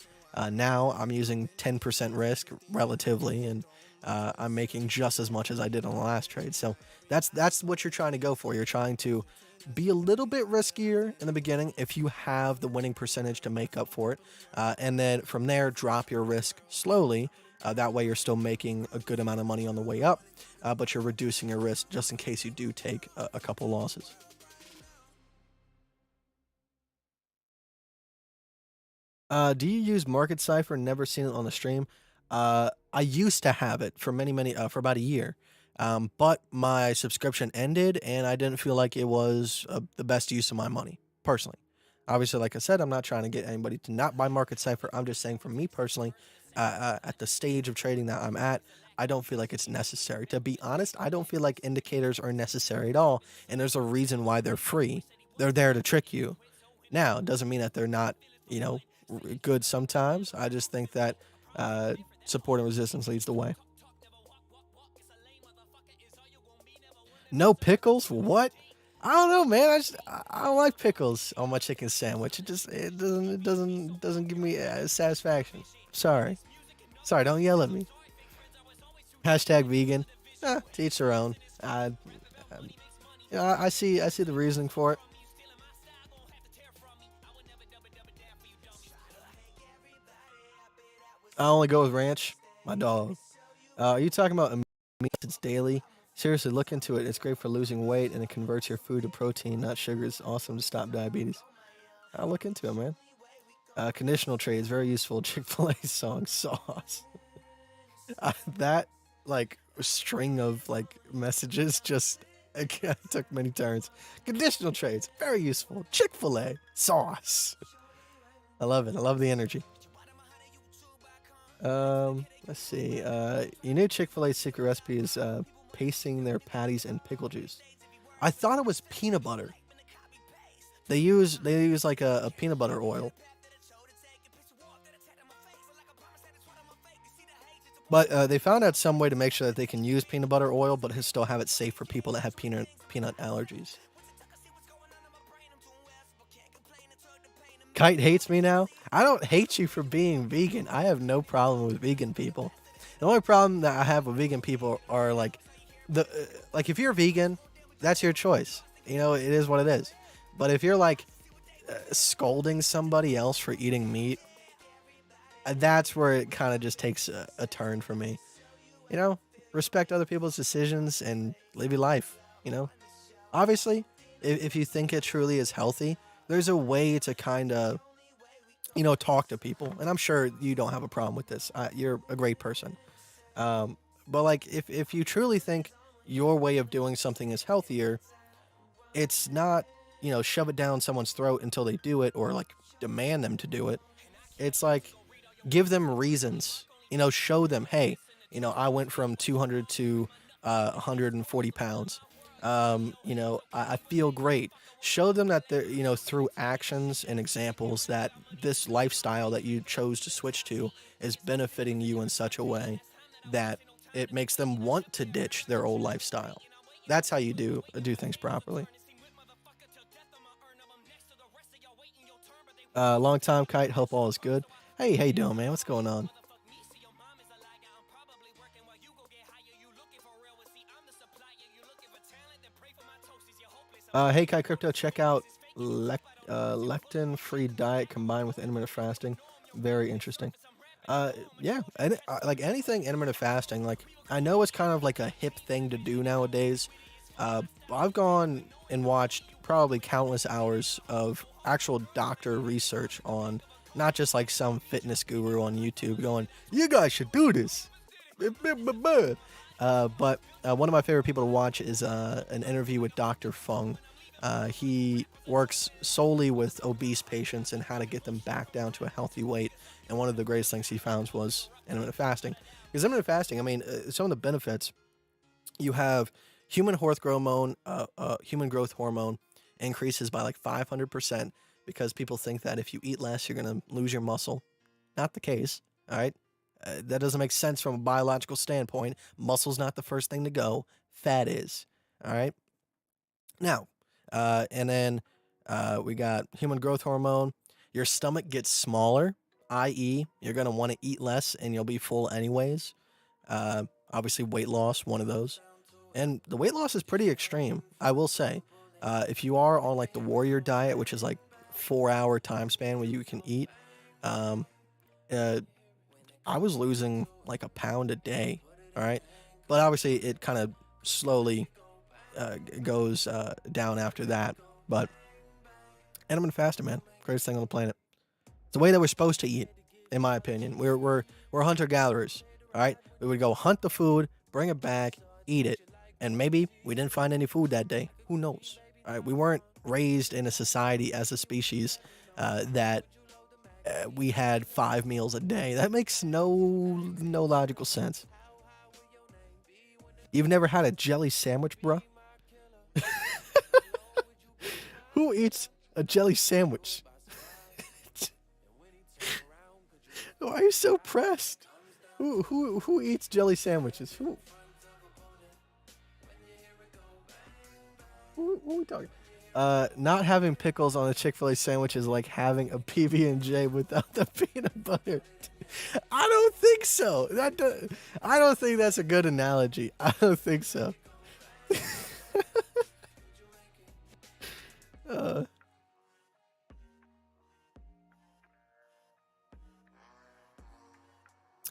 Now I'm using 10% risk relatively, and I'm making just as much as I did on the last trade. So that's what you're trying to go for. You're trying to be a little bit riskier in the beginning if you have the winning percentage to make up for it, and then from there drop your risk slowly. That way you're still making a good amount of money on the way up, but you're reducing your risk just in case you do take a couple losses. Do you use Market Cipher? Never seen it on the stream. I used to have it for for about a year, but my subscription ended, and I didn't feel like it was the best use of my money, personally. Obviously, like I said, I'm not trying to get anybody to not buy Market Cipher. I'm just saying, for me personally, at the stage of trading that I'm at, I don't feel like it's necessary. To be honest, I don't feel like indicators are necessary at all, and there's a reason why they're free. They're there to trick you. Now, it doesn't mean that they're not, good sometimes. I just think that support and resistance leads the way. No pickles? What? I don't know, man. I don't like pickles on my chicken sandwich. It doesn't give me satisfaction. Sorry. Don't yell at me. Hashtag vegan. To each their own. I see the reasoning for it. I only go with ranch. My dog. Are you talking about it's daily? Seriously, look into it. It's great for losing weight, and it converts your food to protein, not sugar. It's awesome to stop diabetes. I'll look into it, man. Conditional trades, very useful. Chick-fil-A song sauce. That string of messages just took many turns. Conditional trades, very useful. Chick-fil-A sauce. I love it. I love the energy. Let's see. You knew Chick-fil-A's secret recipe is pasting their patties in pickle juice. I thought it was peanut butter. They use like a peanut butter oil. But they found out some way to make sure that they can use peanut butter oil, but still have it safe for people that have peanut allergies. Kite hates me now. I don't hate you for being vegan. I have no problem with vegan people. The only problem that I have with vegan people are if you're vegan, that's your choice. It is what it is. But if you're scolding somebody else for eating meat, that's where it kind of just takes a turn for me. Respect other people's decisions and live your life. Obviously, if you think it truly is healthy, there's a way to kind of, talk to people. And I'm sure you don't have a problem with this. You're a great person. But if you truly think your way of doing something is healthier, it's not, shove it down someone's throat until they do it or demand them to do it. It's give them reasons, show them, hey, I went from 200 to 140 pounds. I feel great. Show them that they're, through actions and examples that this lifestyle that you chose to switch to is benefiting you in such a way that it makes them want to ditch their old lifestyle. That's how you do things properly. Long time, Kite. Hope all is good. Hey, how you doing, man? What's going on? Hey Kai Crypto, check out lectin-free diet combined with intermittent fasting. Very interesting. Yeah, and like anything intermittent fasting, like I know it's kind of like a hip thing to do nowadays. I've gone and watched probably countless hours of actual doctor research on not just like some fitness guru on YouTube going, "You guys should do this." But one of my favorite people to watch is an interview with Dr. Fung. He works solely with obese patients and how to get them back down to a healthy weight. And one of the greatest things he found was intermittent fasting. Because intermittent fasting, I mean, some of the benefits, you have human growth hormone increases by like 500% because people think that if you eat less, you're going to lose your muscle. Not the case, all right? That doesn't make sense from a biological standpoint. Muscle's not the first thing to go. Fat is, all right? Now, and then we got human growth hormone. Your stomach gets smaller, i.e., you're going to want to eat less and you'll be full anyways. Obviously, weight loss, one of those. And the weight loss is pretty extreme, I will say. If you are on like the warrior diet, which is like 4-hour time span where you can eat, I was losing like a pound a day, all right? But obviously, it kind of slowly goes down after that. But intermittent fasting, man, greatest thing on the planet. It's the way that we're supposed to eat, in my opinion. We're hunter-gatherers, all right? We would go hunt the food, bring it back, eat it, and maybe we didn't find any food that day. Who knows? All right, we weren't raised in a society as a species that we had 5 meals a day. That makes no logical sense. You've never had a jelly sandwich, bruh? Who eats a jelly sandwich? Why are you so pressed? Who eats jelly sandwiches? Who are we talking? Not having pickles on a Chick-fil-A sandwich is like having a PB&J without the peanut butter. I don't think so. I don't think that's a good analogy. I don't think so.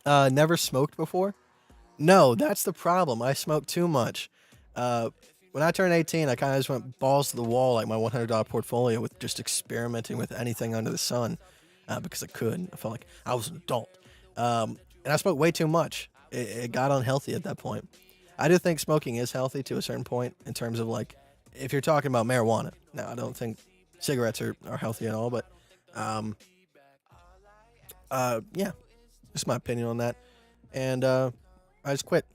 Never smoked before? No, that's the problem. I smoked too much. When I turned 18, I kind of just went balls to the wall, like my $100 portfolio, with just experimenting with anything under the sun because I could. I felt like I was an adult. And I smoked way too much. It got unhealthy at that point. I do think smoking is healthy to a certain point in terms of like, if you're talking about marijuana. Now, I don't think cigarettes are healthy at all, but yeah, just my opinion on that. And I just quit,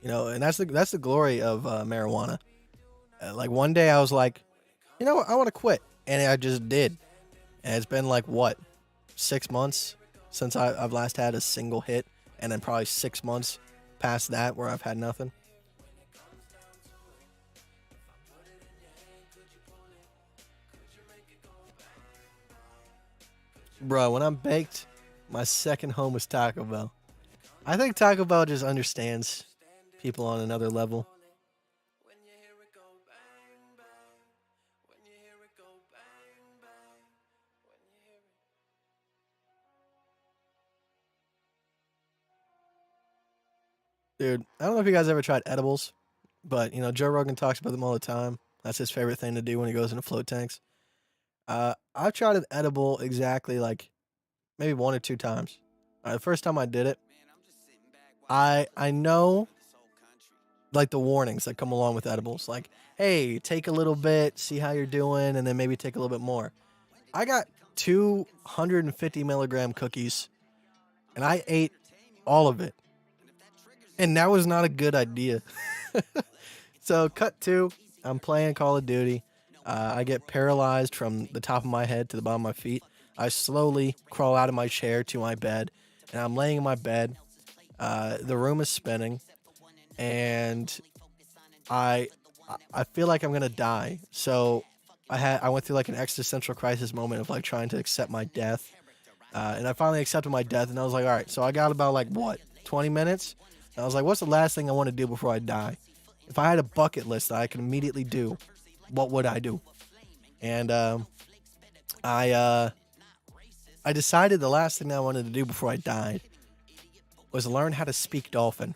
and that's the glory of marijuana. Like one day I was like, you know what, I want to quit, and I just did. And it's been like what, 6 months since I've last had a single hit, and then probably 6 months past that where I've had nothing. Bro, when I'm baked, my second home is Taco Bell. I think Taco Bell just understands people on another level. Dude, I don't know if you guys ever tried edibles, but Joe Rogan talks about them all the time. That's his favorite thing to do when he goes into float tanks. I've tried an edible exactly like maybe 1 or 2 times. The first time I did it, I know like the warnings that come along with edibles, like, hey, take a little bit, see how you're doing, and then maybe take a little bit more. I got 250 milligram cookies, and I ate all of it. And that was not a good idea. So cut 2, I'm playing Call of Duty. I get paralyzed from the top of my head to the bottom of my feet. I slowly crawl out of my chair to my bed, and I'm laying in my bed. The room is spinning, and I feel like I'm gonna die. So I went through like an existential crisis moment of like trying to accept my death, and I finally accepted my death. And I was like, all right, so I got about like what, 20 minutes. And I was like, what's the last thing I want to do before I die? If I had a bucket list that I could immediately do, what would I do? And I decided the last thing I wanted to do before I died was learn how to speak dolphin.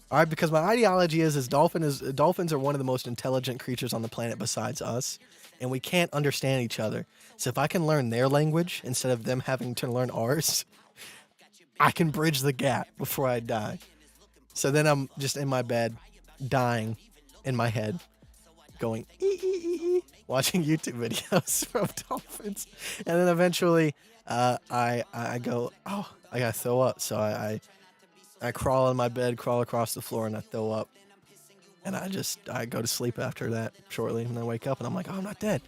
All right, because my ideology is dolphins are one of the most intelligent creatures on the planet besides us, and we can't understand each other. So if I can learn their language instead of them having to learn ours, I can bridge the gap before I die. So then I'm just in my bed, dying in my head, going watching YouTube videos from dolphins, and then eventually I go, oh, I gotta throw up. So I crawl in my bed, crawl across the floor, and I throw up. And I go to sleep after that shortly, and I wake up and I'm like, oh, I'm not dead.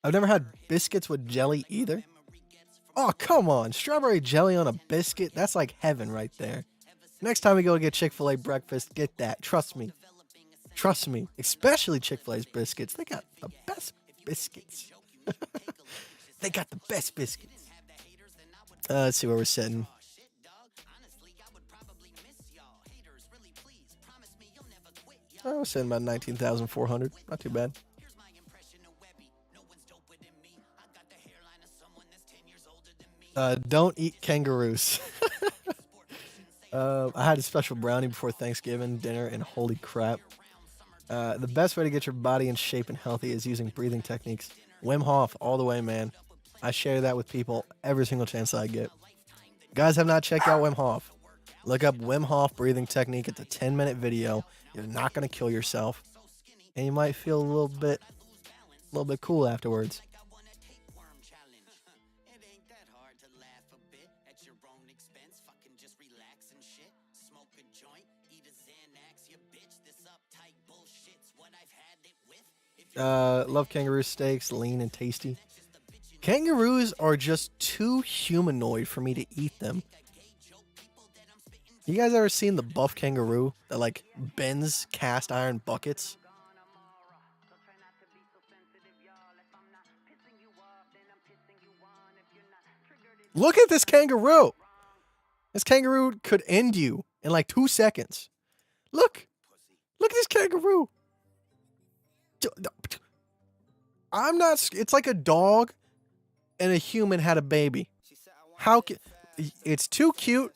I've never had biscuits with jelly either. Oh, come on. Strawberry jelly on a biscuit? That's like heaven right there. Next time we go get Chick-fil-A breakfast, get that. Trust me. Trust me. Especially Chick-fil-A's biscuits. They got the best biscuits. They got the best biscuits. Let's see where we're sitting. Oh, we're sitting about 19,400. Not too bad. Don't eat kangaroos. I had a special brownie before Thanksgiving dinner, and holy crap. The best way to get your body in shape and healthy is using breathing techniques. Wim Hof, all the way, man. I share that with people every single chance I get. Guys have not checked out Wim Hof. Look up Wim Hof breathing technique. It's a 10-minute video. You're not going to kill yourself. And you might feel a little bit cool afterwards. Love kangaroo steaks, lean and tasty. Kangaroos are just too humanoid for me to eat them. You guys ever seen the buff kangaroo that like bends cast iron buckets? Look at this kangaroo. This kangaroo could end you in like 2 seconds. Look at this kangaroo. I'm not. It's like a dog and a human had a baby. How can? It's too cute,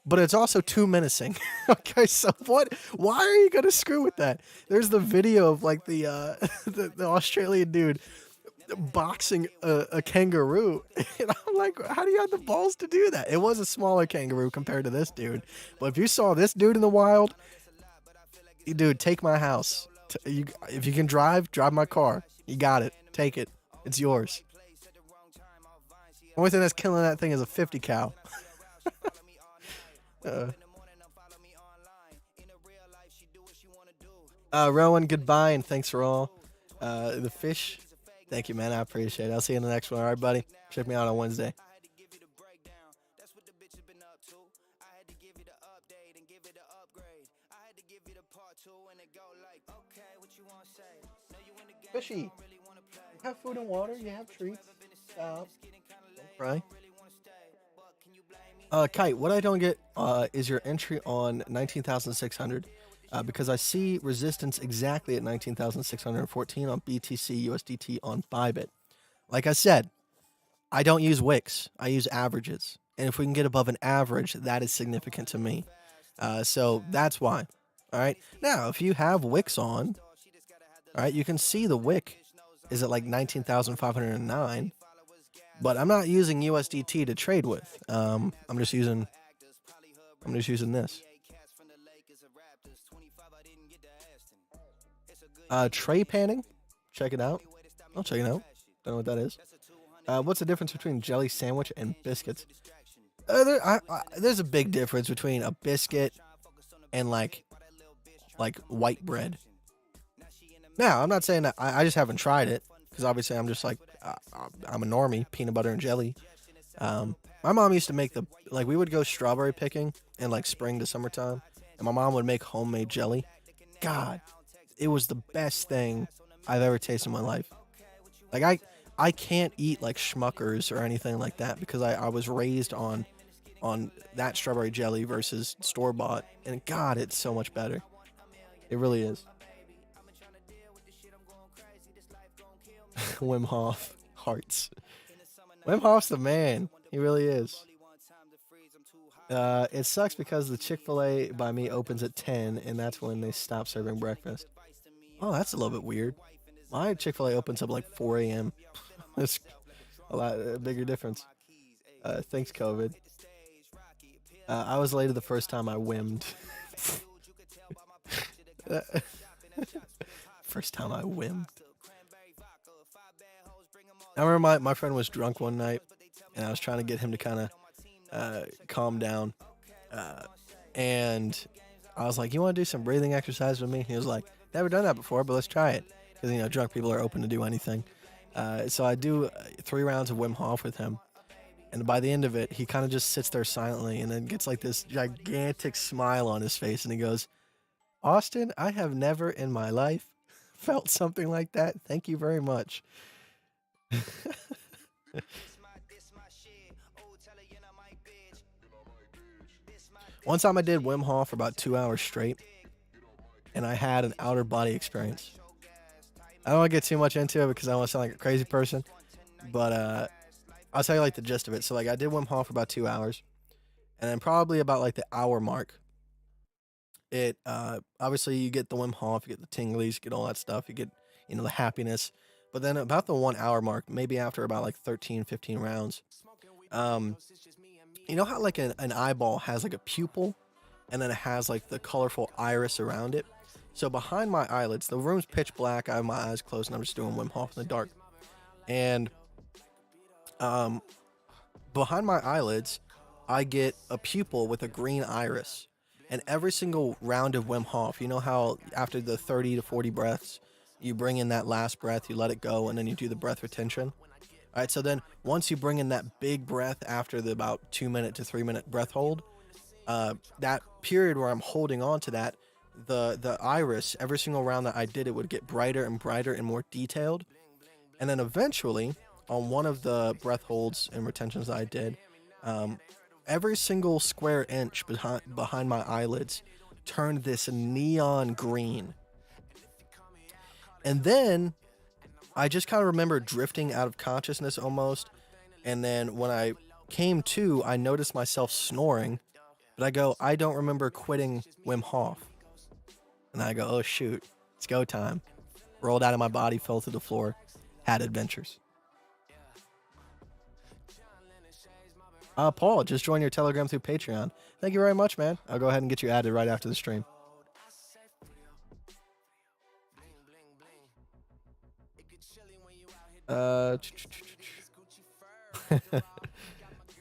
but it's also too menacing. Okay, so what? Why are you gonna screw with that? There's the video of like the the Australian dude boxing a kangaroo, and I'm like, how do you have the balls to do that? It was a smaller kangaroo compared to this dude, but if you saw this dude in the wild, dude, take my house. If you can drive my car. You got it. Take it. It's yours. Only thing that's killing that thing is a 50 cal. Rowan, goodbye and thanks for all. The fish, thank you, man. I appreciate it. I'll see you in the next one. All right, buddy. Check me out on Wednesday. Fishy, you have food and water. You have treats. Stop. Don't cry. Kite, what I don't get is your entry on 19,600 because I see resistance exactly at 19,614 on BTC USDT on Bybit. Like I said, I don't use wicks. I use averages. And if we can get above an average, that is significant to me. So that's why. All right. Now, if you have wicks on, all right, you can see the wick is at like 19,509. But I'm not using USDT to trade with. I'm just using this. Tray panning. Check it out. I'll check it out. Don't know what that is. What's the difference between jelly sandwich and biscuits? There's a big difference between a biscuit and like white bread. Now, I'm not saying that I just haven't tried it because obviously I'm just like I'm a normie, peanut butter and jelly. My mom used to make we would go strawberry picking in like spring to summertime, and my mom would make homemade jelly. God, it was the best thing I've ever tasted in my life. Like I can't eat like Schmuckers or anything like that because I was raised on that strawberry jelly versus store bought, and God, it's so much better. It really is. Wim Hof hearts. Wim Hof's the man. He really is. It sucks because the Chick-fil-A by me opens at 10, and that's when they stop serving breakfast. Oh, that's a little bit weird. My Chick-fil-A opens up like 4 a.m. That's a bigger difference. Thanks, COVID. I was late the first time I whimmed. First time I whimmed. I remember my friend was drunk one night, and I was trying to get him to kind of calm down. And I was like, you want to do some breathing exercise with me? He was like, never done that before, but let's try it. Because, you know, drunk people are open to do anything. So I do 3 rounds of Wim Hof with him. And by the end of it, he kind of just sits there silently and then gets like this gigantic smile on his face. And he goes, Austin, I have never in my life felt something like that. Thank you very much. One time I did Wim Hof for about 2 hours straight, and I had an outer body experience. I don't want to get too much into it because I don't want to sound like a crazy person, but I'll tell you like the gist of it. So like I did Wim Hof for about 2 hours, and then probably about like the hour mark, it obviously you get the Wim Hof, you get the tinglies, you get all that stuff, you get, you know, the happiness. But then about the 1 hour mark, maybe after about like 13, 15 rounds, you know how like an eyeball has like a pupil and then it has like the colorful iris around it? So behind my eyelids, the room's pitch black, I have my eyes closed and I'm just doing Wim Hof in the dark. And behind my eyelids, I get a pupil with a green iris. And every single round of Wim Hof, you know how after the 30 to 40 breaths, you bring in that last breath, you let it go, and then you do the breath retention? All right, so then once you bring in that big breath after the about 2 minute to 3 minute breath hold, that period where I'm holding on to that, the iris, every single round that I did, it would get brighter and brighter and more detailed. And then eventually, on one of the breath holds and retentions that I did, every single square inch behind my eyelids turned this neon green. And then I just kind of remember drifting out of consciousness almost. And then when I came to, I noticed myself snoring. But I go, I don't remember quitting Wim Hof. And I go, oh shoot, it's go time. Rolled out of my body, fell to the floor, had adventures. Paul, just join your Telegram through Patreon. Thank you very much, man. I'll go ahead and get you added right after the stream.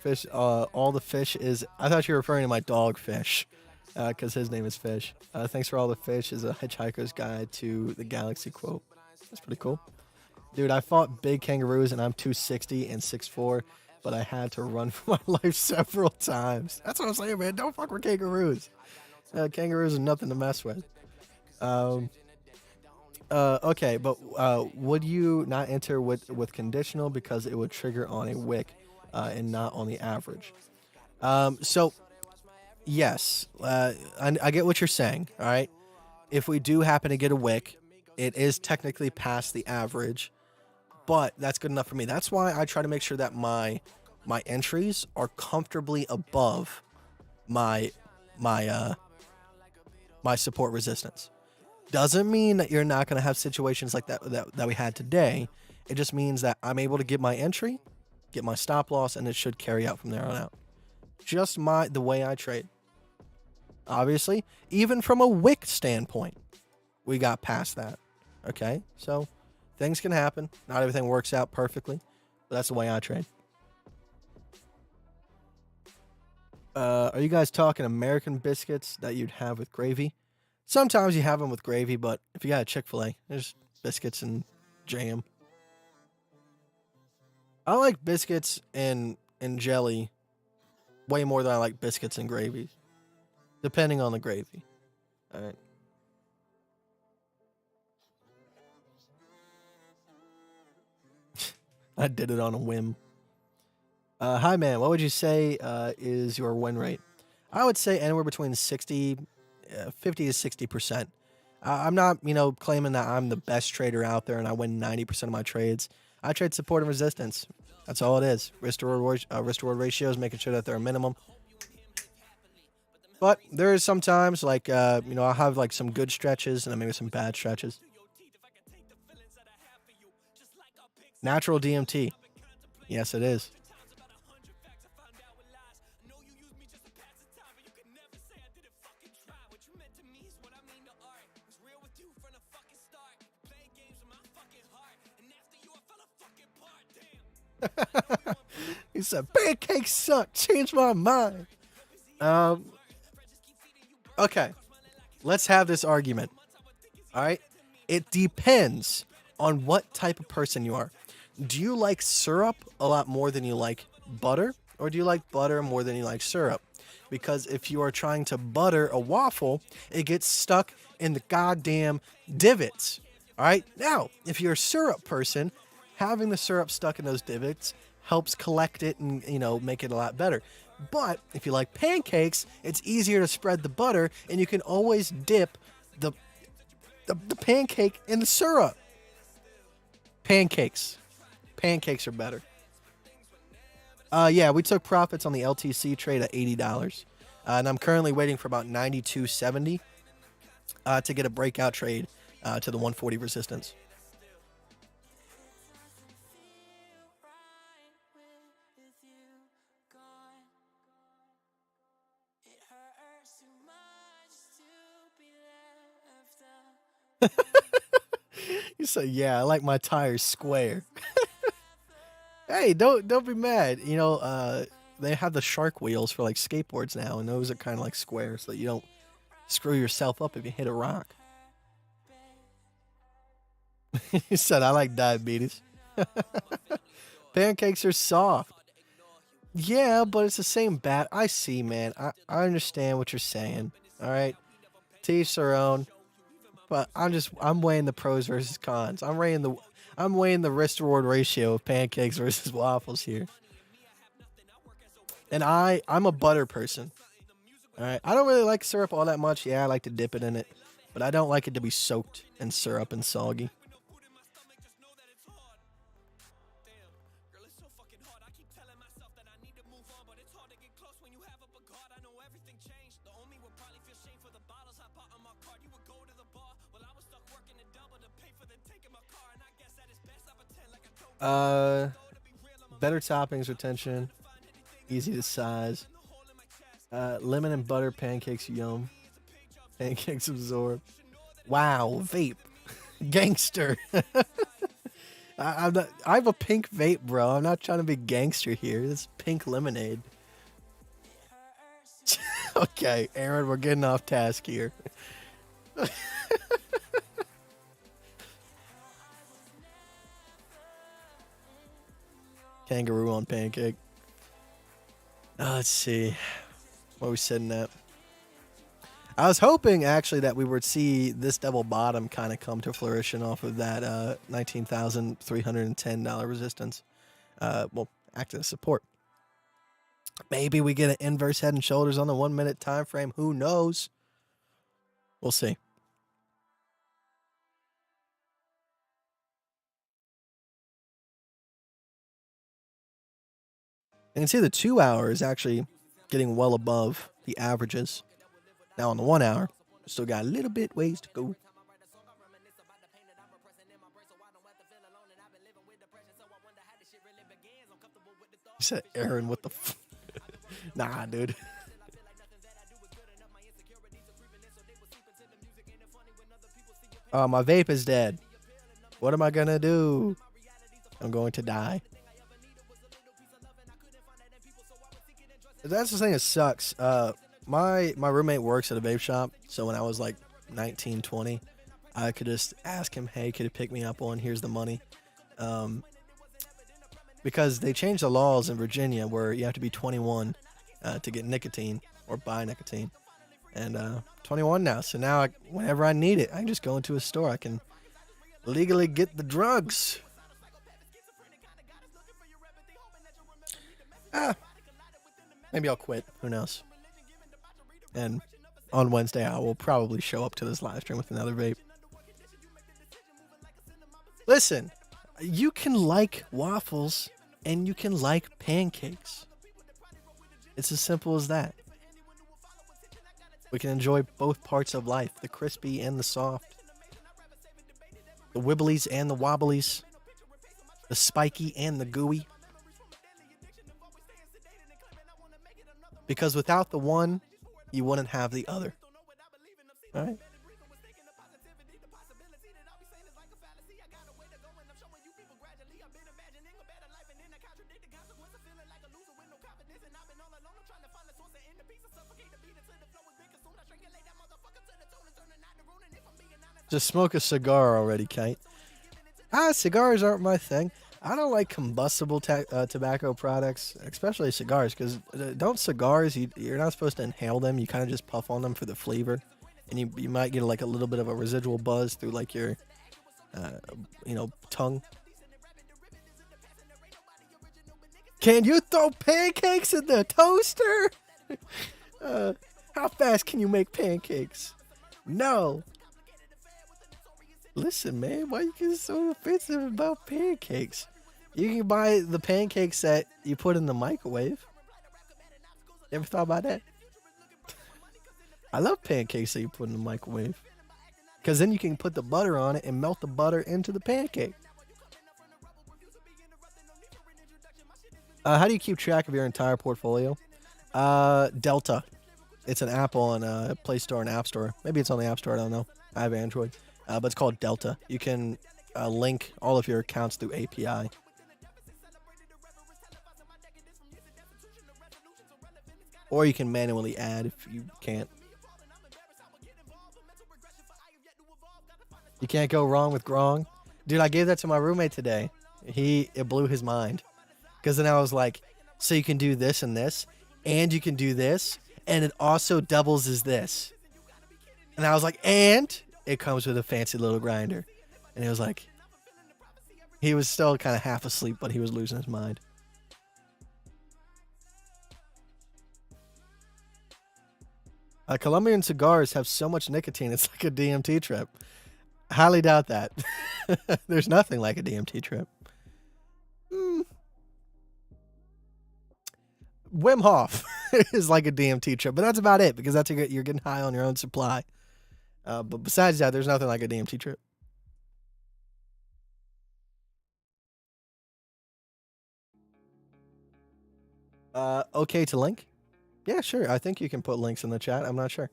Fish, all the fish is... I thought you were referring to my dog, Fish, because his name is Fish. Thanks for all the fish is a Hitchhiker's Guide to the Galaxy quote. That's pretty cool. Dude, I fought big kangaroos, and I'm 260 and 6'4", but I had to run for my life several times. That's what I'm saying, man. Don't fuck with kangaroos. Kangaroos are nothing to mess with. Okay, but would you not enter with conditional because it would trigger on a wick and not on the average? So, yes, I get what you're saying, all right? If we do happen to get a wick, it is technically past the average, but that's good enough for me. That's why I try to make sure that my entries are comfortably above my support resistance. Doesn't mean that you're not going to have situations like that we had today. It just means that I'm able to get my entry, get my stop loss, and it should carry out from there on out. Just the way I trade. Obviously, even from a wick standpoint, we got past that. Okay, so things can happen. Not everything works out perfectly, but that's the way I trade. Are you guys talking American biscuits that you'd have with gravy? Sometimes you have them with gravy, but if you got a Chick-fil-A, there's biscuits and jam. I like biscuits and jelly way more than I like biscuits and gravy, depending on the gravy. All right. I did it on a whim. Hi, man. What would you say is your win rate? I would say anywhere between 50 to 60%. I'm not, claiming that I'm the best trader out there and I win 90% of my trades. I trade support and resistance. That's all it is. Risk to reward ratios, making sure that they're a minimum. But there is sometimes like, I'll have like some good stretches and then maybe some bad stretches. Natural DMT. Yes, it is. He said, pancakes suck. Change my mind. Okay. Let's have this argument. All right. It depends on what type of person you are. Do you like syrup a lot more than you like butter? Or do you like butter more than you like syrup? Because if you are trying to butter a waffle, it gets stuck in the goddamn divots. All right. Now, if you're a syrup person, having the syrup stuck in those divots helps collect it and, make it a lot better. But if you like pancakes, it's easier to spread the butter and you can always dip the pancake in the syrup. Pancakes are better. Yeah, we took profits on the LTC trade at $80. And I'm currently waiting for about 92.70 to get a breakout trade to the 140 resistance. You say, yeah, I like my tires square. Hey, don't be mad. They have the shark wheels for like skateboards now, and those are kind of like square, so that you don't screw yourself up if you hit a rock. You said, I like diabetes. Pancakes are soft. Yeah, but it's the same bat. I see, man. I understand what you're saying. All right. To each their own. But I'm weighing the pros versus cons. I'm weighing the risk reward ratio of pancakes versus waffles here. And I'm a butter person. All right. I don't really like syrup all that much. Yeah, I like to dip it in it, but I don't like it to be soaked in syrup and soggy. Better toppings retention, easy to size. Lemon and butter pancakes, yum. Pancakes absorb. Wow, vape, gangster. I have a pink vape, bro. I'm not trying to be gangster here. It's pink lemonade. Okay, Aaron, we're getting off task here. Kangaroo on pancake. Let's see. What are we sitting at? I was hoping, actually, that we would see this double bottom kind of come to fruition off of that $19,310 resistance. Act as support. Maybe we get an inverse head and shoulders on the 1 minute time frame. Who knows? We'll see. And you can see the 2 hour is actually getting well above the averages. Now on the 1 hour, still got a little bit ways to go. You said, Aaron, what the f... Nah, dude. Oh, my vape is dead. What am I gonna do? I'm going to die. That's the thing that sucks. My roommate works at a vape shop, so when I was like 19, 20, I could just ask him, hey, could you pick me up on, here's the money. Because they changed the laws in Virginia where you have to be 21 to get nicotine or buy nicotine. And 21 now, so now whenever I need it, I can just go into a store. I can legally get the drugs. Maybe I'll quit. Who knows? And on Wednesday, I will probably show up to this live stream with another vape. Listen, you can like waffles and you can like pancakes. It's as simple as that. We can enjoy both parts of life, the crispy and the soft, the wibblies and the wobblies, the spiky and the gooey. Because without the one, you wouldn't have the other. All right? Just smoke a cigar already, Kite. Cigars aren't my thing. I don't like combustible tobacco products, especially cigars, because don't cigars, you're not supposed to inhale them. You kind of just puff on them for the flavor. And you might get like a little bit of a residual buzz through like your, tongue. Can you throw pancakes in the toaster? How fast can you make pancakes? No. Listen, man, why you get so offensive about pancakes? You can buy the pancakes that you put in the microwave. You ever thought about that? I love pancakes that you put in the microwave. Because then you can put the butter on it and melt the butter into the pancake. How do you keep track of your entire portfolio? Delta. It's an app on Play Store and App Store. Maybe it's on the App Store, I don't know. I have Android. But it's called Delta. You can link all of your accounts through API. Or you can manually add if you can't. You can't go wrong with Grong. Dude, I gave that to my roommate today. It blew his mind. Because then I was like, so you can do this and this, and you can do this, and it also doubles as this. And I was like, and it comes with a fancy little grinder. And he was like, he was still kind of half asleep, but he was losing his mind. Colombian cigars have so much nicotine, it's like a DMT trip. Highly doubt that. There's nothing like a DMT trip. Wim Hof is like a DMT trip, but that's about it because that's you're getting high on your own supply. But besides that, there's nothing like a DMT trip. Okay to link? Yeah, sure. I think you can put links in the chat. I'm not sure.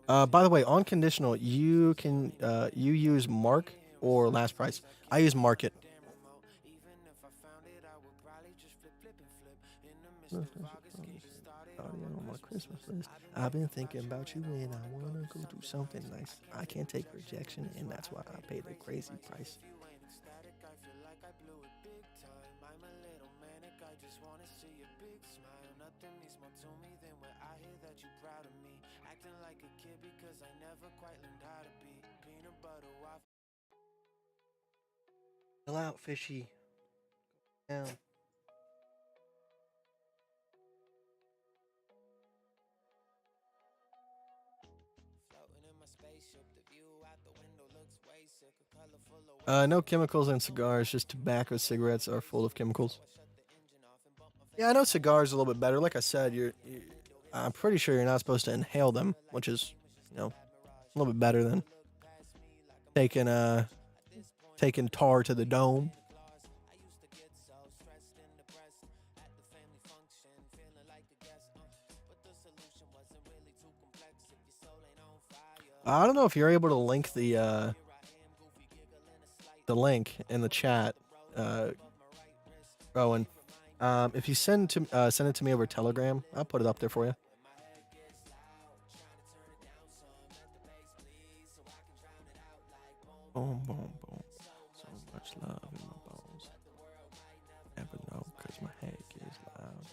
By the way, on conditional, you can you use Mark or Last Price. I use Market. Christmas list. I've been thinking about you and I wanna go do something nice. I can't take rejection and that's why I paid a crazy price. Chill out, fishy. Down. No chemicals in cigars, just tobacco. Cigarettes are full of chemicals. Yeah, I know cigars are a little bit better. Like I said, I'm pretty sure you're not supposed to inhale them, which is, a little bit better than taking tar to the dome. I don't know if you're able to link the link in the chat, Rowan. If you send it to me over Telegram, I'll put it up there for you. Boom, boom, boom. So much love in my bones. Never know, cause my head gets loud.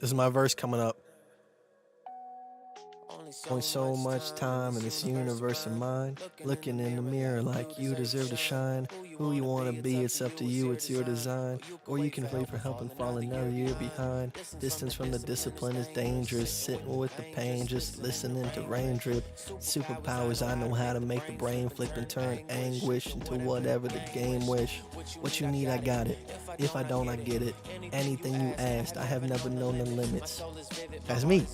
This is my verse coming up. Only so much time in this universe of mine. Looking in the mirror like you deserve to shine. Who you want to be, it's up to you, it's your design. Or you can wait for help and fall another year behind. Distance from the discipline is dangerous. Sitting with the pain, just listening to rain drip. Superpowers, I know how to make the brain flip and turn anguish into whatever the game wish. What you need, I got it. If I don't, I get it. Anything you asked, I have never known the limits. That's me.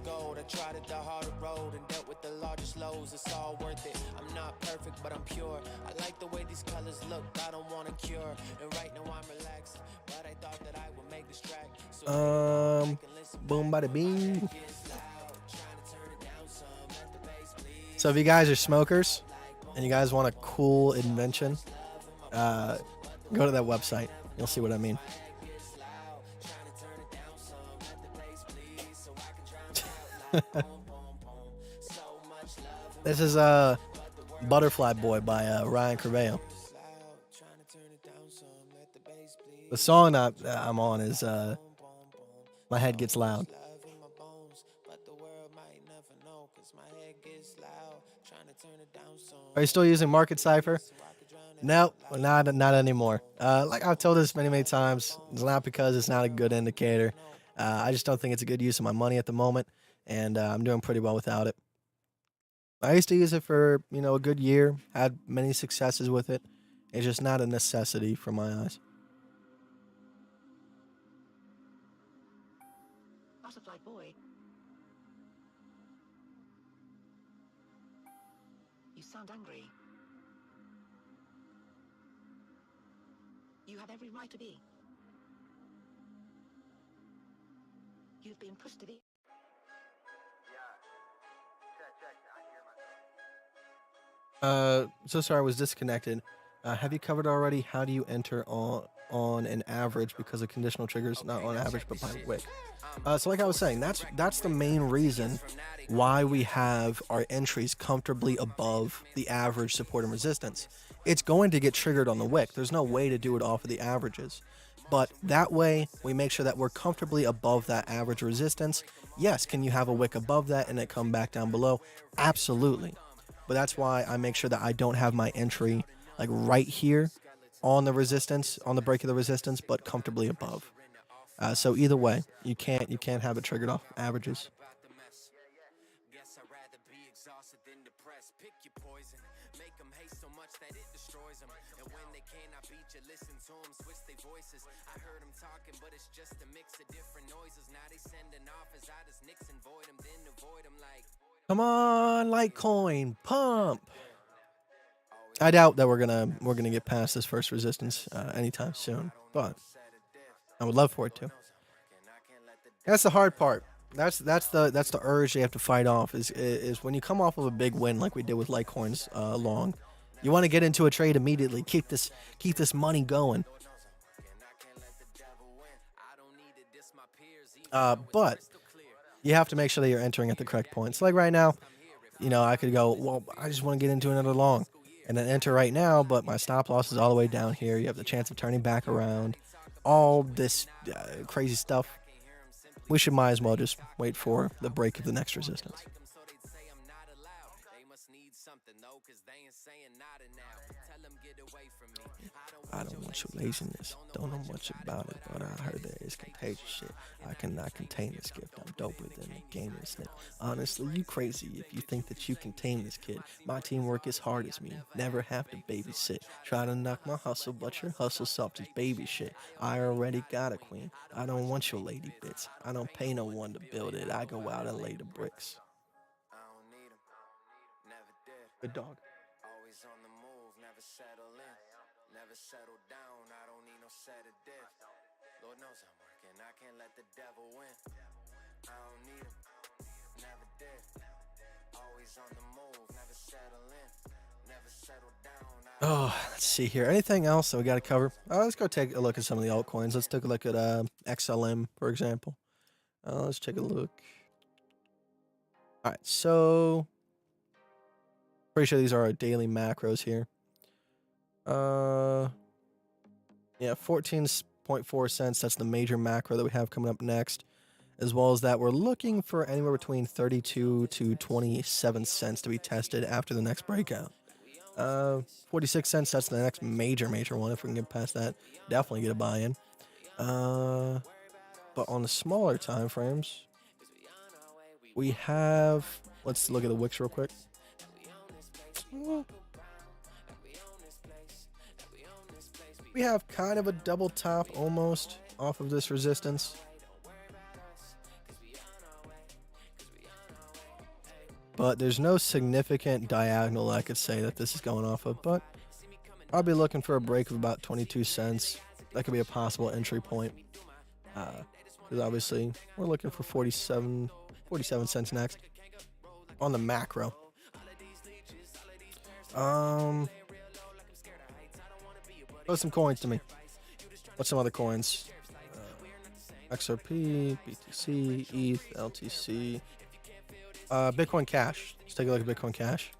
Tried it the harder road and dealt with the largest lows. It's all worth it. I'm not perfect, but I'm pure. I like the way these colors look. I don't want a cure. And right now I'm relaxed, but I thought that I would make this track. Boom, bada bing. So if you guys are smokers and you guys want a cool invention, go to that website. You'll see what I mean. This is Butterfly Boy by Ryan Carvalho. The song I'm on is My Head Gets Loud. Are you still using Market Cipher? No, not anymore. Like I've told this many times, it's not because it's not a good indicator. I just don't think it's a good use of my money at the moment, and I'm doing pretty well without it. I used to use it for, a good year, had many successes with it. It's just not a necessity for my eyes. Butterfly boy. You sound angry. You have every right to be. You've been pushed to the... So sorry, I was disconnected. Have you covered already? How do you enter on an average because of conditional triggers? Not on average, but by wick. So like I was saying, that's the main reason why we have our entries comfortably above the average support and resistance. It's going to get triggered on the wick. There's no way to do it off of the averages. But that way, we make sure that we're comfortably above that average resistance. Yes, can you have a wick above that and it come back down below? Absolutely. But that's why I make sure that I don't have my entry like right here on the resistance, on the break of the resistance, but comfortably above. So either way, you can't have it triggered off averages. I heard them talking, but it's just a mix of different noises. Now they sending offers, I just nix and void them, then avoid them like. Come on, Litecoin, pump. I doubt that we're gonna get past this first resistance anytime soon, but I would love for it to. That's the hard part. That's the urge you have to fight off is when you come off of a big win like we did with Litecoins long. You want to get into a trade immediately, keep this money going. But you have to make sure that you're entering at the correct points. Like right now, I could go, well, I just want to get into another long and then enter right now, but my stop loss is all the way down here. You have the chance of turning back around. All this crazy stuff. We might as well just wait for the break of the next resistance. I don't want your laziness. Don't know much about it, but I heard that it's contagious shit. I cannot contain this gift. I'm doper than a gaming snake. Honestly, you crazy if you think that you can tame this kid. My teamwork is hard as me. Never have to babysit. Try to knock my hustle, but your hustle soft as baby shit. I already got a queen. I don't want your lady bits. I don't pay no one to build it. I go out and lay the bricks. Good dog. Always on the move, never settle in. Never settle down, I don't need no sedative. Lord knows I'm working, I can't let the devil win. I don't need him, never did. Always on the move, never settle in. Never settle down. Oh, let's see here. Anything else that we got to cover? Let's go take a look at some of the altcoins. Let's take a look at XLM, for example. Let's take a look. All right, so pretty sure these are our daily macros here. Yeah, 14.4 cents. That's the major macro that we have coming up next. as well as that we're looking for anywhere between 32 to 27 cents to be tested after the next breakout. 46 cents, that's the next major one. If we can get past that, definitely get a buy-in. But on the smaller time frames, we have, let's look at the wicks real quick. We have kind of a double top almost off of this resistance. But there's no significant diagonal I could say that this is going off of. But I'll be looking for a break of about 22 cents. That could be a possible entry point. Because obviously we're looking for 47 cents next on the macro. Throw some coins to me. What's some other coins? XRP, BTC, ETH, LTC. Bitcoin Cash. Let's take a look at Bitcoin Cash.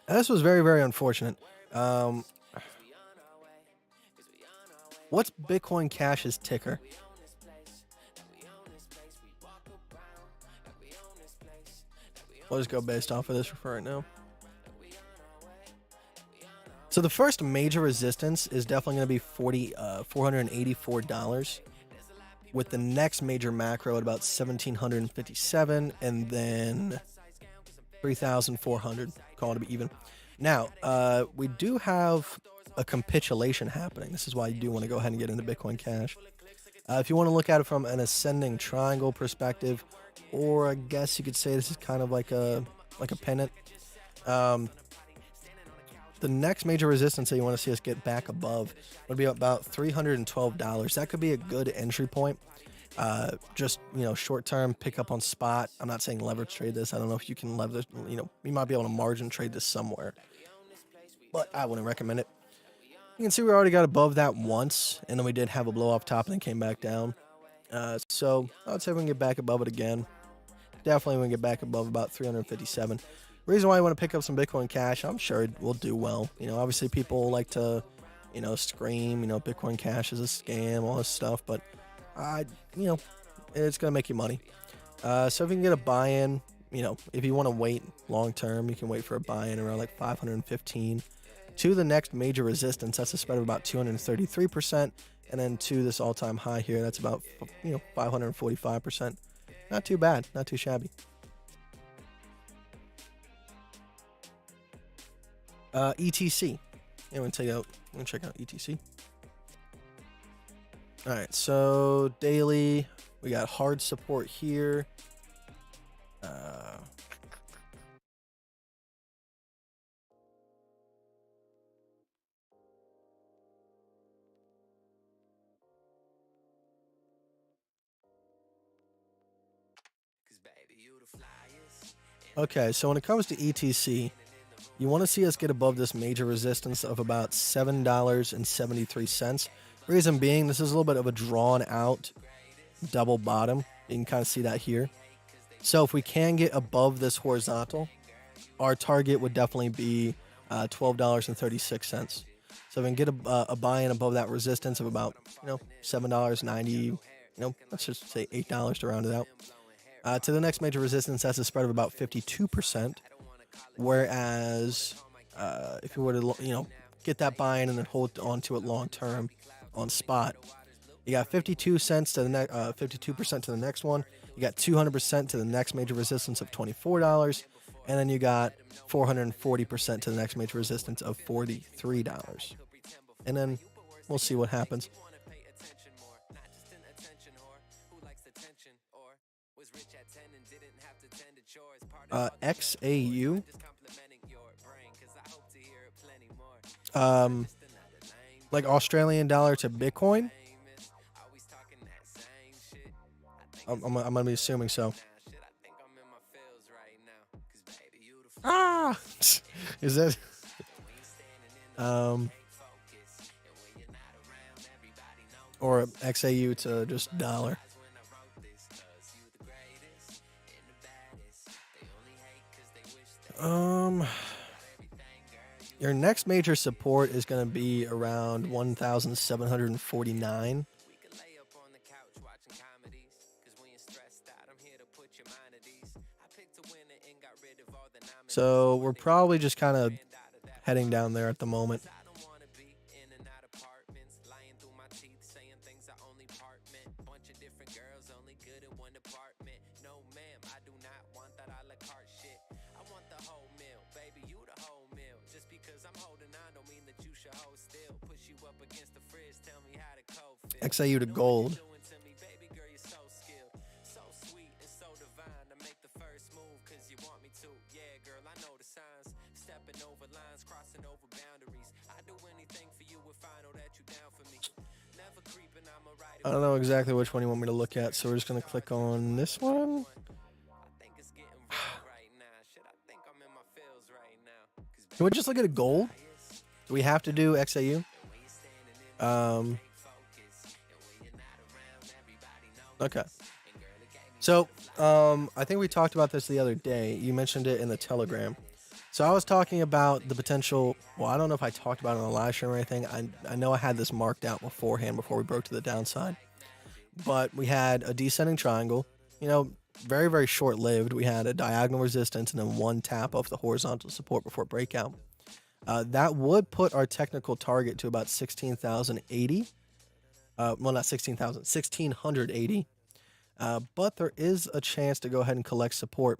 And this was very unfortunate. What's Bitcoin Cash's ticker? We'll just go based off of this for right now. So the first major resistance is definitely going to be $484, with the next major macro at about 1,757, and then 3,400. Call it to be even. Now, we do have a capitulation happening. This is why you do want to go ahead and get into Bitcoin Cash. If you want to look at it from an ascending triangle perspective, or I guess you could say this is kind of like a pennant. The next major resistance that you want to see us get back above would be about $312. That could be a good entry point. Just, short term, pick up on spot. I'm not saying leverage trade this. I don't know if you can leverage, you might be able to margin trade this somewhere, but I wouldn't recommend it. You can see we already got above that once, and then we did have a blow off top and then came back down. So I would say we can get back above it again. Definitely we can get back above about 357. Reason why I want to pick up some Bitcoin Cash, I'm sure it will do well. Obviously people like to, scream, Bitcoin Cash is a scam, all this stuff, but it's going to make you money. So if you can get a buy-in, if you want to wait long term, you can wait for a buy-in around like 515 to the next major resistance. That's a spread of about 233%. And then to this all-time high here, that's about, 545%. Not too bad, not too shabby. ETC. Yeah, we're gonna check out ETC. All right, so daily, we got hard support here. Okay, so when it comes to ETC, you want to see us get above this major resistance of about $7.73. Reason being, this is a little bit of a drawn out double bottom. You can kind of see that here. So if we can get above this horizontal, our target would definitely be $12.36. So if we can get a buy-in above that resistance of about, $7.90, let's just say $8 to round it out. To the next major resistance, that's a spread of about 52%. Whereas if you were to, get that buy-in and then hold on to it long term on spot, you got 52 cents to the 52% to the next one. You got 200% to the next major resistance of $24, and then you got 440% to the next major resistance of $43. And then we'll see what happens. XAU. Like Australian dollar to Bitcoin. I'm gonna be assuming so. Is that or XAU to just dollar? Your next major support is going to be around 1,749. We can lay up on the couch watching comedies. Cause when you're stressed out, I'm here to put your mind at ease. I picked a winner and got rid of all the nominees. So we're probably just kind of heading down there at the moment. I don't wanna be in and out apartments, lying through my teeth, saying things I only part meant. Bunch of different girls, only good in one department. No ma'am, I do not want that a la carte shit. I want the whole meal, baby, you the whole meal. Just because I'm holding on don't mean that you should hold still. Push you up against the fridge, tell me how the code feels. XAU to gold. Doing to me, baby girl, you're so skilled, so sweet and so divine. To make the first move, cause you want me to. Yeah, girl, I know the signs. Stepping over lines, crossing over boundaries. I do anything for you if I know that you down for me. Never creeping, I'm a right. I don't know exactly which one you want me to look at, so we're just going to click on this one. I think it's getting real right now. Shit, I think I'm in my feels right now. Cause Can we just look at a gold? Do we have to do XAU? Okay. So, I think we talked about this the other day. You mentioned it in the Telegram. So I was talking about the potential, well, I don't know if I talked about it on the live stream or anything. I know I had this marked out beforehand before we broke to the downside. But we had a descending triangle, you know, very, very short-lived. We had a diagonal resistance and then one tap of the horizontal support before breakout. That would put our technical target to about 16,080. Well, not 16,000, 1,680. But there is a chance to go ahead and collect support.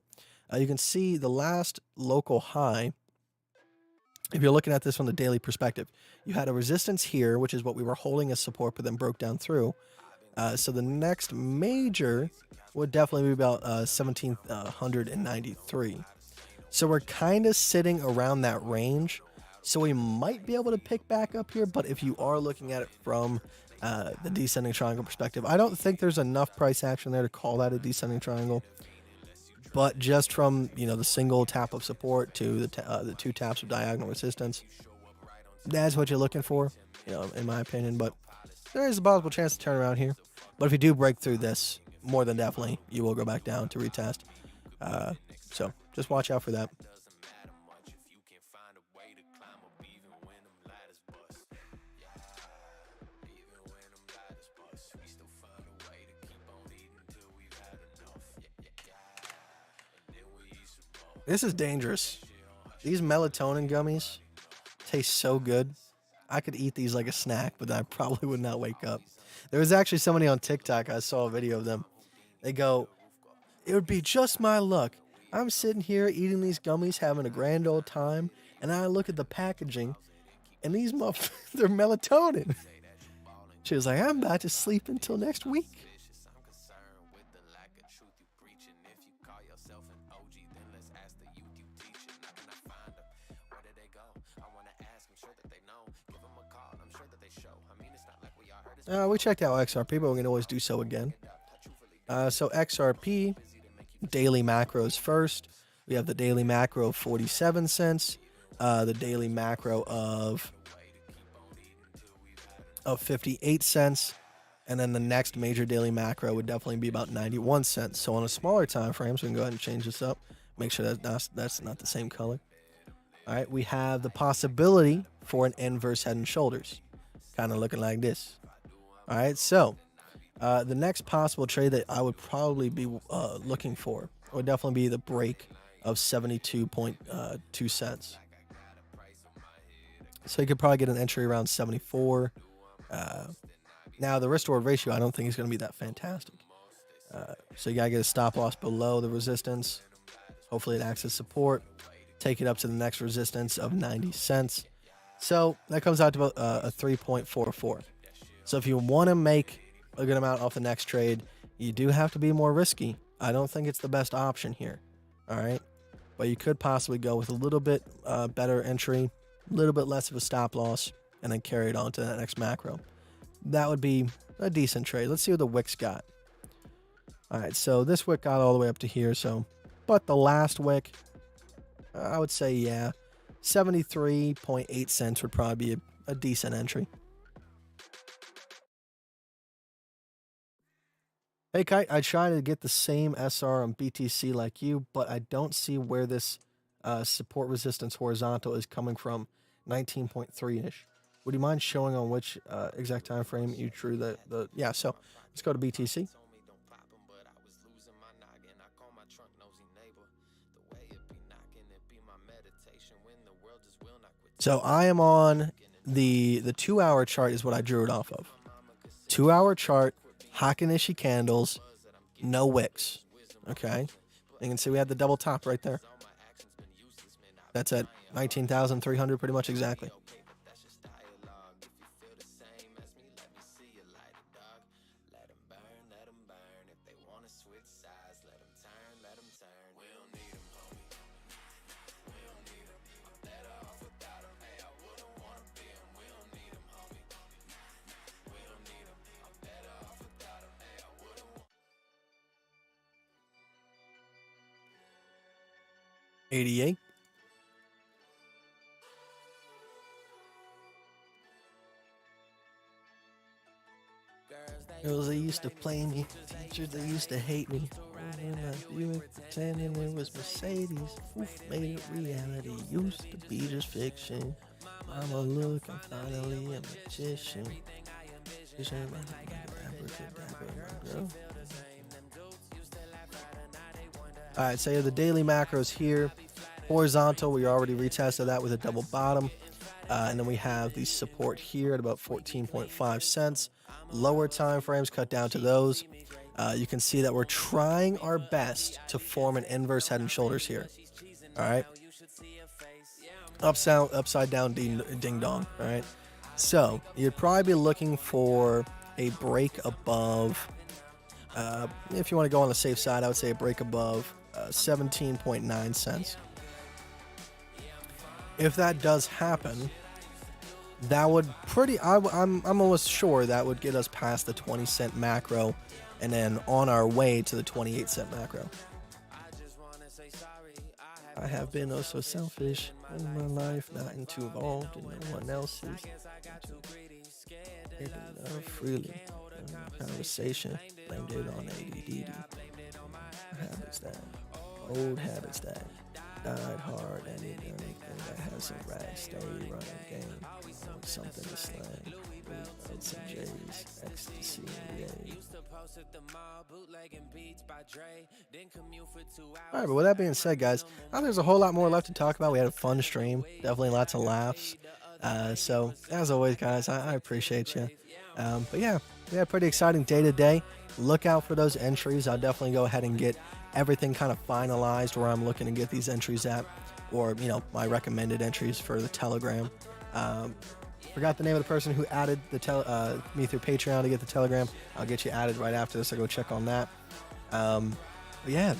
You can see the last local high. If you're looking at this from the daily perspective, you had a resistance here, which is what we were holding as support, but then broke down through. So the next major would definitely be about 1,793. So we're kind of sitting around that range. So we might be able to pick back up here, but if you are looking at it from the descending triangle perspective, I don't think there's enough price action there to call that a descending triangle. But just from, you know, the single tap of support to the two taps of diagonal resistance, that's what you're looking for, you know, in my opinion. But there is a possible chance to turn around here. But if you do break through this, more than definitely, you will go back down to retest. So just watch out for that. This is dangerous. These melatonin gummies taste so good. I could eat these like a snack, but I probably would not wake up. There was actually somebody on TikTok, I saw a video of them. They go, it would be just my luck. I'm sitting here eating these gummies, having a grand old time, and I look at the packaging, and these they're melatonin. She was like, I'm about to sleep until next week. We checked out XRP, but we can always do so again. So XRP, daily macros first. We have the daily macro of 47 cents, the daily macro of 58 cents, and then the next major daily macro would definitely be about 91 cents. So on a smaller time frame, so we can go ahead and change this up. Make sure that's not the same color. All right, we have the possibility for an inverse head and shoulders, kind of looking like this. All right, so the next possible trade that I would probably be looking for would definitely be the break of 72.2 cents. So you could probably get an entry around 74. Now, the risk-reward ratio, I don't think is going to be that fantastic. So you got to get a stop loss below the resistance. Hopefully it acts as support. Take it up to the next resistance of 90 cents. So that comes out to about a 3.44. So if you want to make a good amount off the next trade, you do have to be more risky. I don't think it's the best option here. All right. But you could possibly go with a little bit better entry, a little bit less of a stop loss, and then carry it on to that next macro. That would be a decent trade. Let's see what the wicks got. All right. So this wick got all the way up to here. So, but the last wick, I would say, yeah, 73.8 cents would probably be a decent entry. Hey, Kite, I try to get the same SR on BTC like you, but I don't see where this support resistance horizontal is coming from 19.3-ish. Would you mind showing on which exact time frame you drew the yeah, so let's go to BTC. So I am on the 2-hour chart is what I drew it off of. 2-hour chart, Hakanishi candles, no wicks. Okay. You can see we had the double top right there. That's at 19,300 pretty much exactly. $88. Girls, they used to play me. Teachers, they used to hate me. You were pretending it was Mercedes. Oof, made it reality. Used to be just fiction. Mama, look, I'm finally a magician. Alright, so you have the daily macros here. Horizontal, we already retested that with a double bottom. And then we have the support here at about 14.5 cents. Lower time frames, cut down to those. You can see that we're trying our best to form an inverse head and shoulders here. All right. Upside down ding dong. All right. So you'd probably be looking for a break above. If you want to go on the safe side, I would say a break above 17.9 cents. If that does happen, that would I'm almost sure that would get us past the 20-cent macro and then on our way to the 28-cent macro. I have been oh so selfish in my life, not too involved in no one else's. Love freely. Conversation, blamed it on ADD. Habits that, old habits that died hard, and anything that has a rag, stay running game. Something to slang. Some J's, ecstasy, and Alright, but with that being said, guys, there's a whole lot more left to talk about. We had a fun stream, definitely lots of laughs. So, as always, guys, I appreciate you. But yeah, we had a pretty exciting day today. Look out for those entries. I'll definitely go ahead and get everything kind of finalized where I'm looking to get these entries at, or, you know, my recommended entries for the Telegram. Forgot the name of the person who added the me through Patreon to get the Telegram. I'll get you added right after this, so go check on that. But yeah,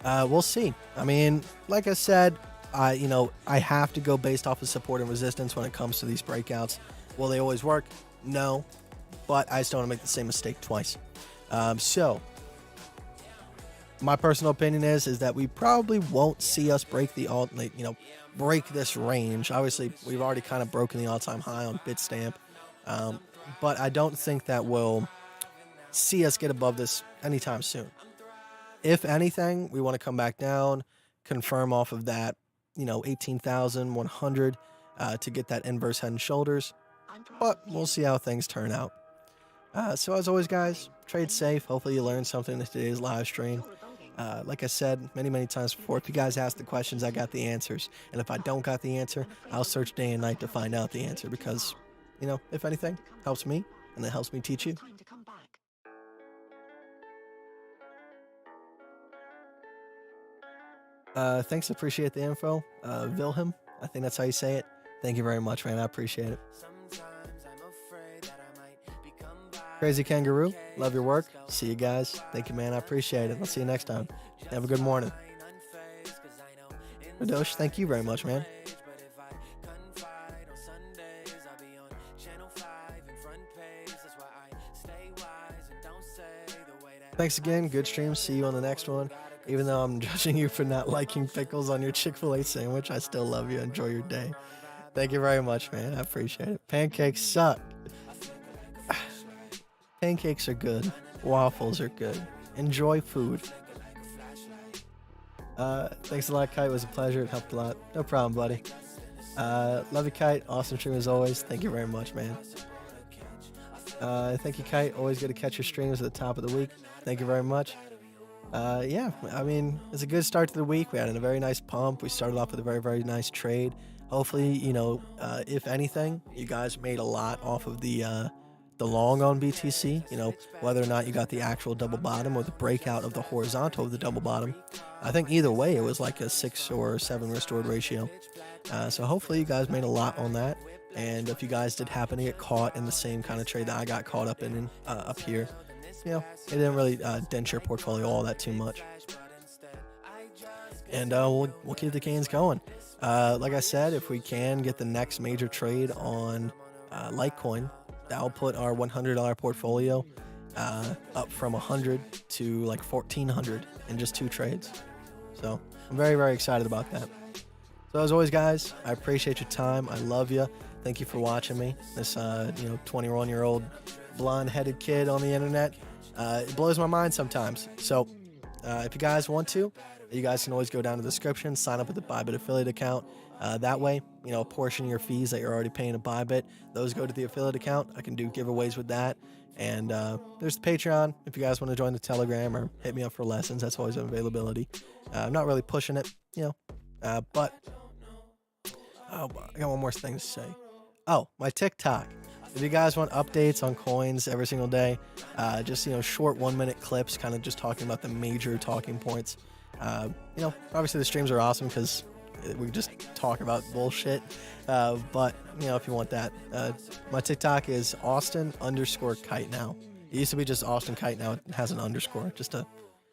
we'll see. I mean, like I said, I have to go based off of support and resistance when it comes to these breakouts. Will they always work? No, but I just don't want to make the same mistake twice. So my personal opinion is that we probably won't see us break the break this range. Obviously, we've already kind of broken the all-time high on Bitstamp, but I don't think that we'll see us get above this anytime soon. If anything, we want to come back down, confirm off of that, 18,100 to get that inverse head and shoulders, but we'll see how things turn out. So as always, guys, trade safe. Hopefully you learned something in today's live stream. Like I said many times before, if you guys ask the questions, I got the answers. And if I don't got the answer, I'll search day and night to find out the answer because, if anything, helps me and it helps me teach you. Thanks, appreciate the info. Wilhelm, I think that's how you say it. Thank you very much, man. I appreciate it. Crazy Kangaroo, love your work. See you guys. Thank you, man. I appreciate it. I'll see you next time. Have a good morning. Radosh, thank you very much, man. Thanks again. Good stream. See you on the next one. Even though I'm judging you for not liking pickles on your Chick-fil-A sandwich, I still love you. Enjoy your day. Thank you very much, man. I appreciate it. Pancakes suck. Pancakes are good. Waffles are good. Enjoy food. Thanks a lot, Kite. It was a pleasure. It helped a lot. No problem, buddy. Love you, Kite. Awesome stream as always. Thank you very much, man. Thank you, Kite. Always good to catch your streams at the top of the week. Thank you very much. Yeah, I mean, it's a good start to the week. We had a very nice pump. We started off with a very, very nice trade. Hopefully, you know, if anything, you guys made a lot off of the long on BTC. You know, whether or not you got the actual double bottom or the breakout of the horizontal of the double bottom. I think either way, it was like a 6 or 7 restored ratio. So hopefully you guys made a lot on that. And if you guys did happen to get caught in the same kind of trade that I got caught up in up here, you know, it didn't really dent your portfolio all that too much. And we'll keep the gains going. Like I said, if we can get the next major trade on Litecoin, that'll put our $100 portfolio up from 100 to like 1,400 in just 2 trades. So I'm very, very excited about that. So as always, guys, I appreciate your time. I love you. Thank you for watching me. This, 21-year-old blonde-headed kid on the internet. It blows my mind sometimes. So if you guys want to, you guys can always go down to the description, sign up with the Bybit affiliate account. That way, you know, a portion of your fees that you're already paying to Bybit, those go to the affiliate account. I can do giveaways with that. And there's the Patreon. If you guys want to join the Telegram or hit me up for lessons, that's always an availability. I'm not really pushing it, you know, but I got one more thing to say. Oh, my TikTok. If you guys want updates on coins every single day, just, you know, short 1-minute clips, kind of just talking about the major talking points. You know, obviously the streams are awesome because we just talk about bullshit. But, you know, if you want that, my TikTok is Austin_Kite now. It used to be just Austin Kite. Now it has an underscore just to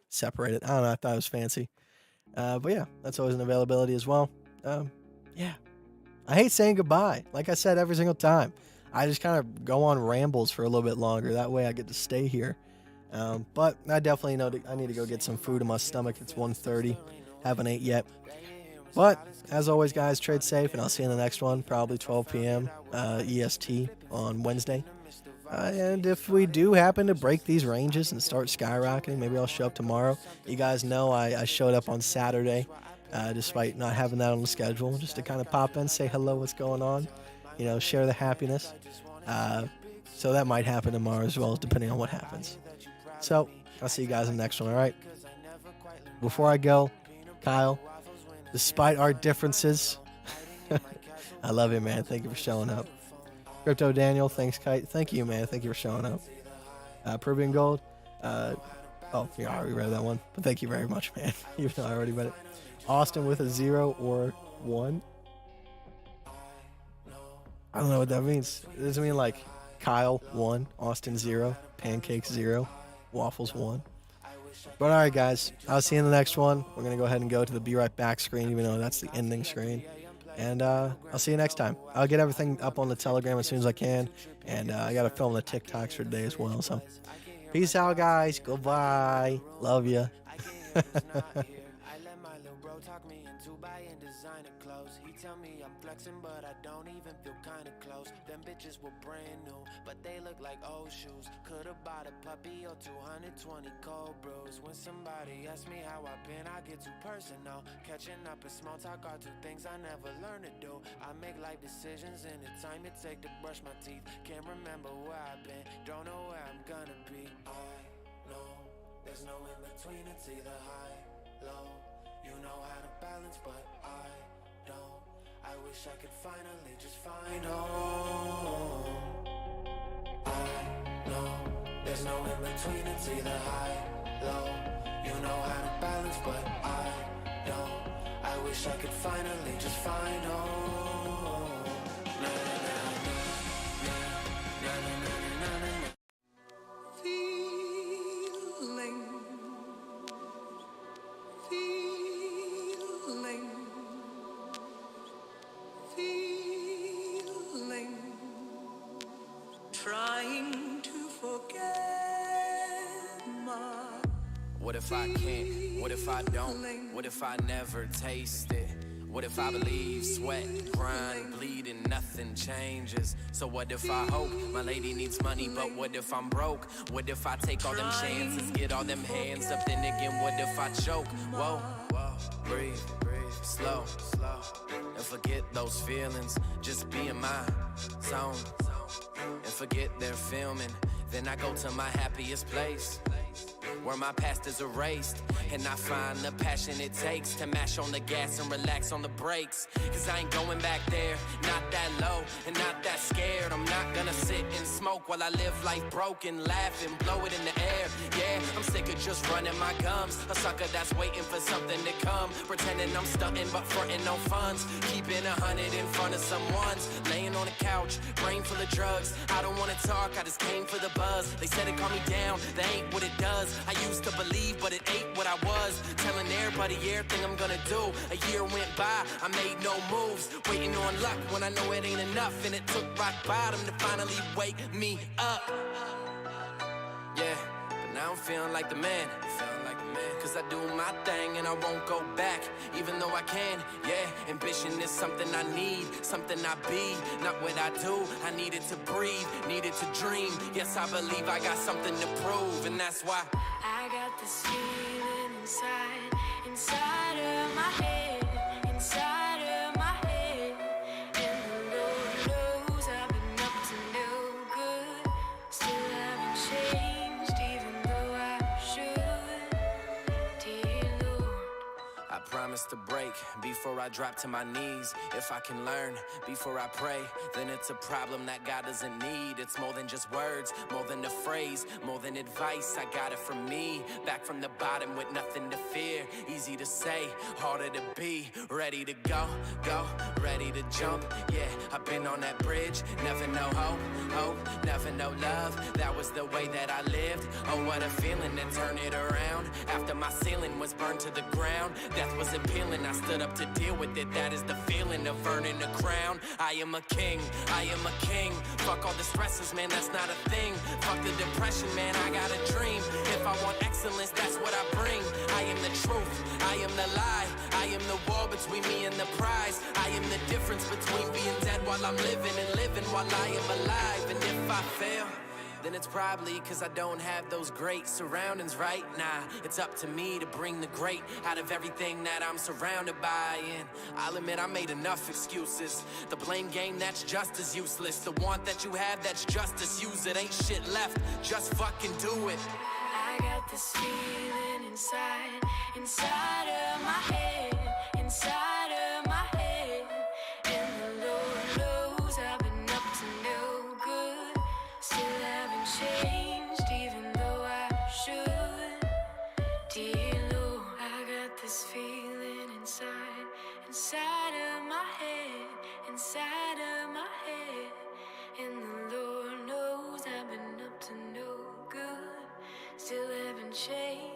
separate it. I don't know. I thought it was fancy. But yeah, that's always an availability as well. Yeah. I hate saying goodbye. Like I said every single time, I just kind of go on rambles for a little bit longer. That way I get to stay here. But I definitely know I need to go get some food in my stomach. It's 1:30. Haven't ate yet. But as always, guys, trade safe, and I'll see you in the next one, probably 12 p.m. EST on Wednesday. And if we do happen to break these ranges and start skyrocketing, maybe I'll show up tomorrow. You guys know I showed up on Saturday, despite not having that on the schedule, just to kind of pop in, say hello, what's going on, you know, share the happiness. So that might happen tomorrow as well, depending on what happens. So I'll see you guys in the next one, all right? Before I go, Kyle, despite our differences, I love you, man. Thank you for showing up. Crypto Daniel, thanks, Kite. Thank you, man. Thank you for showing up. Peruvian Gold. Oh, yeah, I already read that one. But thank you very much, man. Even though I already read it. Austin with a 0 or 1. I don't know what that means. Does it mean like Kyle 1, Austin 0, Pancakes 0, Waffles 1? But all right, guys. I'll see you in the next one. We're going to go ahead and go to the Be Right Back screen, even though that's the ending screen. And I'll see you next time. I'll get everything up on the Telegram as soon as I can. And I got to film the TikToks for today as well. So peace out, guys. Goodbye. Love ya. Tell me I'm flexing, but I don't even feel kinda close. Them bitches were brand new, but they look like old shoes. Could've bought a puppy or 220 cold brews. When somebody asks me how I've been, I get too personal. Catching up and small talk are 2 things I never learned to do. I make life decisions in the time it take to brush my teeth. Can't remember where I've been, don't know where I'm gonna be. I know there's no in between, it's either high, low. You know how to balance, but I don't. I wish I could finally just find home. I know there's no in between, it's either high, low. You know how to balance, but I don't. I wish I could finally just find home. Na, na, na, na, na, na, na, na, na, na. Trying to forget my. What if I can't? What if I don't? What if I never taste it? What if I believe, sweat, grind, bleed, and nothing changes? So what if I hope my lady needs money, but what if I'm broke? What if I take all them chances, get all them hands up, then again, what if I choke? Whoa, whoa, breathe, breathe. slow, and forget those feelings. Just be in my zone, and forget they're filming. Then I go to my happiest place, where my past is erased, and I find the passion it takes to mash on the gas and relax on the brakes. Cause I ain't going back there, not that low and not that scared. I'm not gonna sit and smoke while I live life broken, laugh and blow it in the air. Yeah, I'm sick of just running my gums, a sucker that's waiting for something to come, pretending I'm stunting but fronting no funds, keeping 100 in front of someone's, laying on a couch, brain full of drugs. I don't wanna talk, I just came for the buzz. They said it calm me down, that ain't what it does. I used to believe, but it ain't what I was. Telling everybody everything I'm gonna do. A year went by, I made no moves, waiting on luck when I know it ain't enough. And it took rock bottom to finally wake me up. Yeah, but now I'm feeling like the man. Cause I do my thing and I won't go back, even though I can. Yeah, ambition is something I need, something I be, not what I do. I needed to breathe, needed to dream. Yes, I believe I got something to prove, and that's why I got this feeling inside of my head, inside of my head. And the Lord knows I've been up to no good. Still haven't changed, even though I should. Dear Lord, I promise to break before I drop to my knees. If I can learn before I pray, then it's a problem that God doesn't need. It's more than just words, more than a phrase, more than advice. I got it from me, back from the bottom with nothing to fear. Easy to say, harder to be. Ready to go, ready to jump. Yeah, I've been on that bridge, never know hope, never know love. That was the way that I lived. Oh, what a feeling to turn it around. After my ceiling was burned to the ground, death was appealing, I stood up to deal with it. That is the feeling of earning a crown. I am a king, I am a king. Fuck all the stresses, man, that's not a thing. Fuck the depression, man, I got a dream. If I want excellence, that's what I bring. I am the truth, I am the lie. I am the wall between me and the prize. I am the difference between being dead while I'm living and living while I am alive. And if I fail, then it's probably cause I don't have those great surroundings right now. It's up to me to bring the great out of everything that I'm surrounded by. And I'll admit I made enough excuses. The blame game, that's just as useless. The want that you have, that's just as use it. Ain't shit left, just fucking do it. I got this feeling inside of my head, inside of my head. And the Lord knows I've been up to no good. Still haven't changed, even though I should. Dear Lord, I got this feeling inside of my head, inside of my head. And the Lord knows I've been up to no good. Still haven't changed.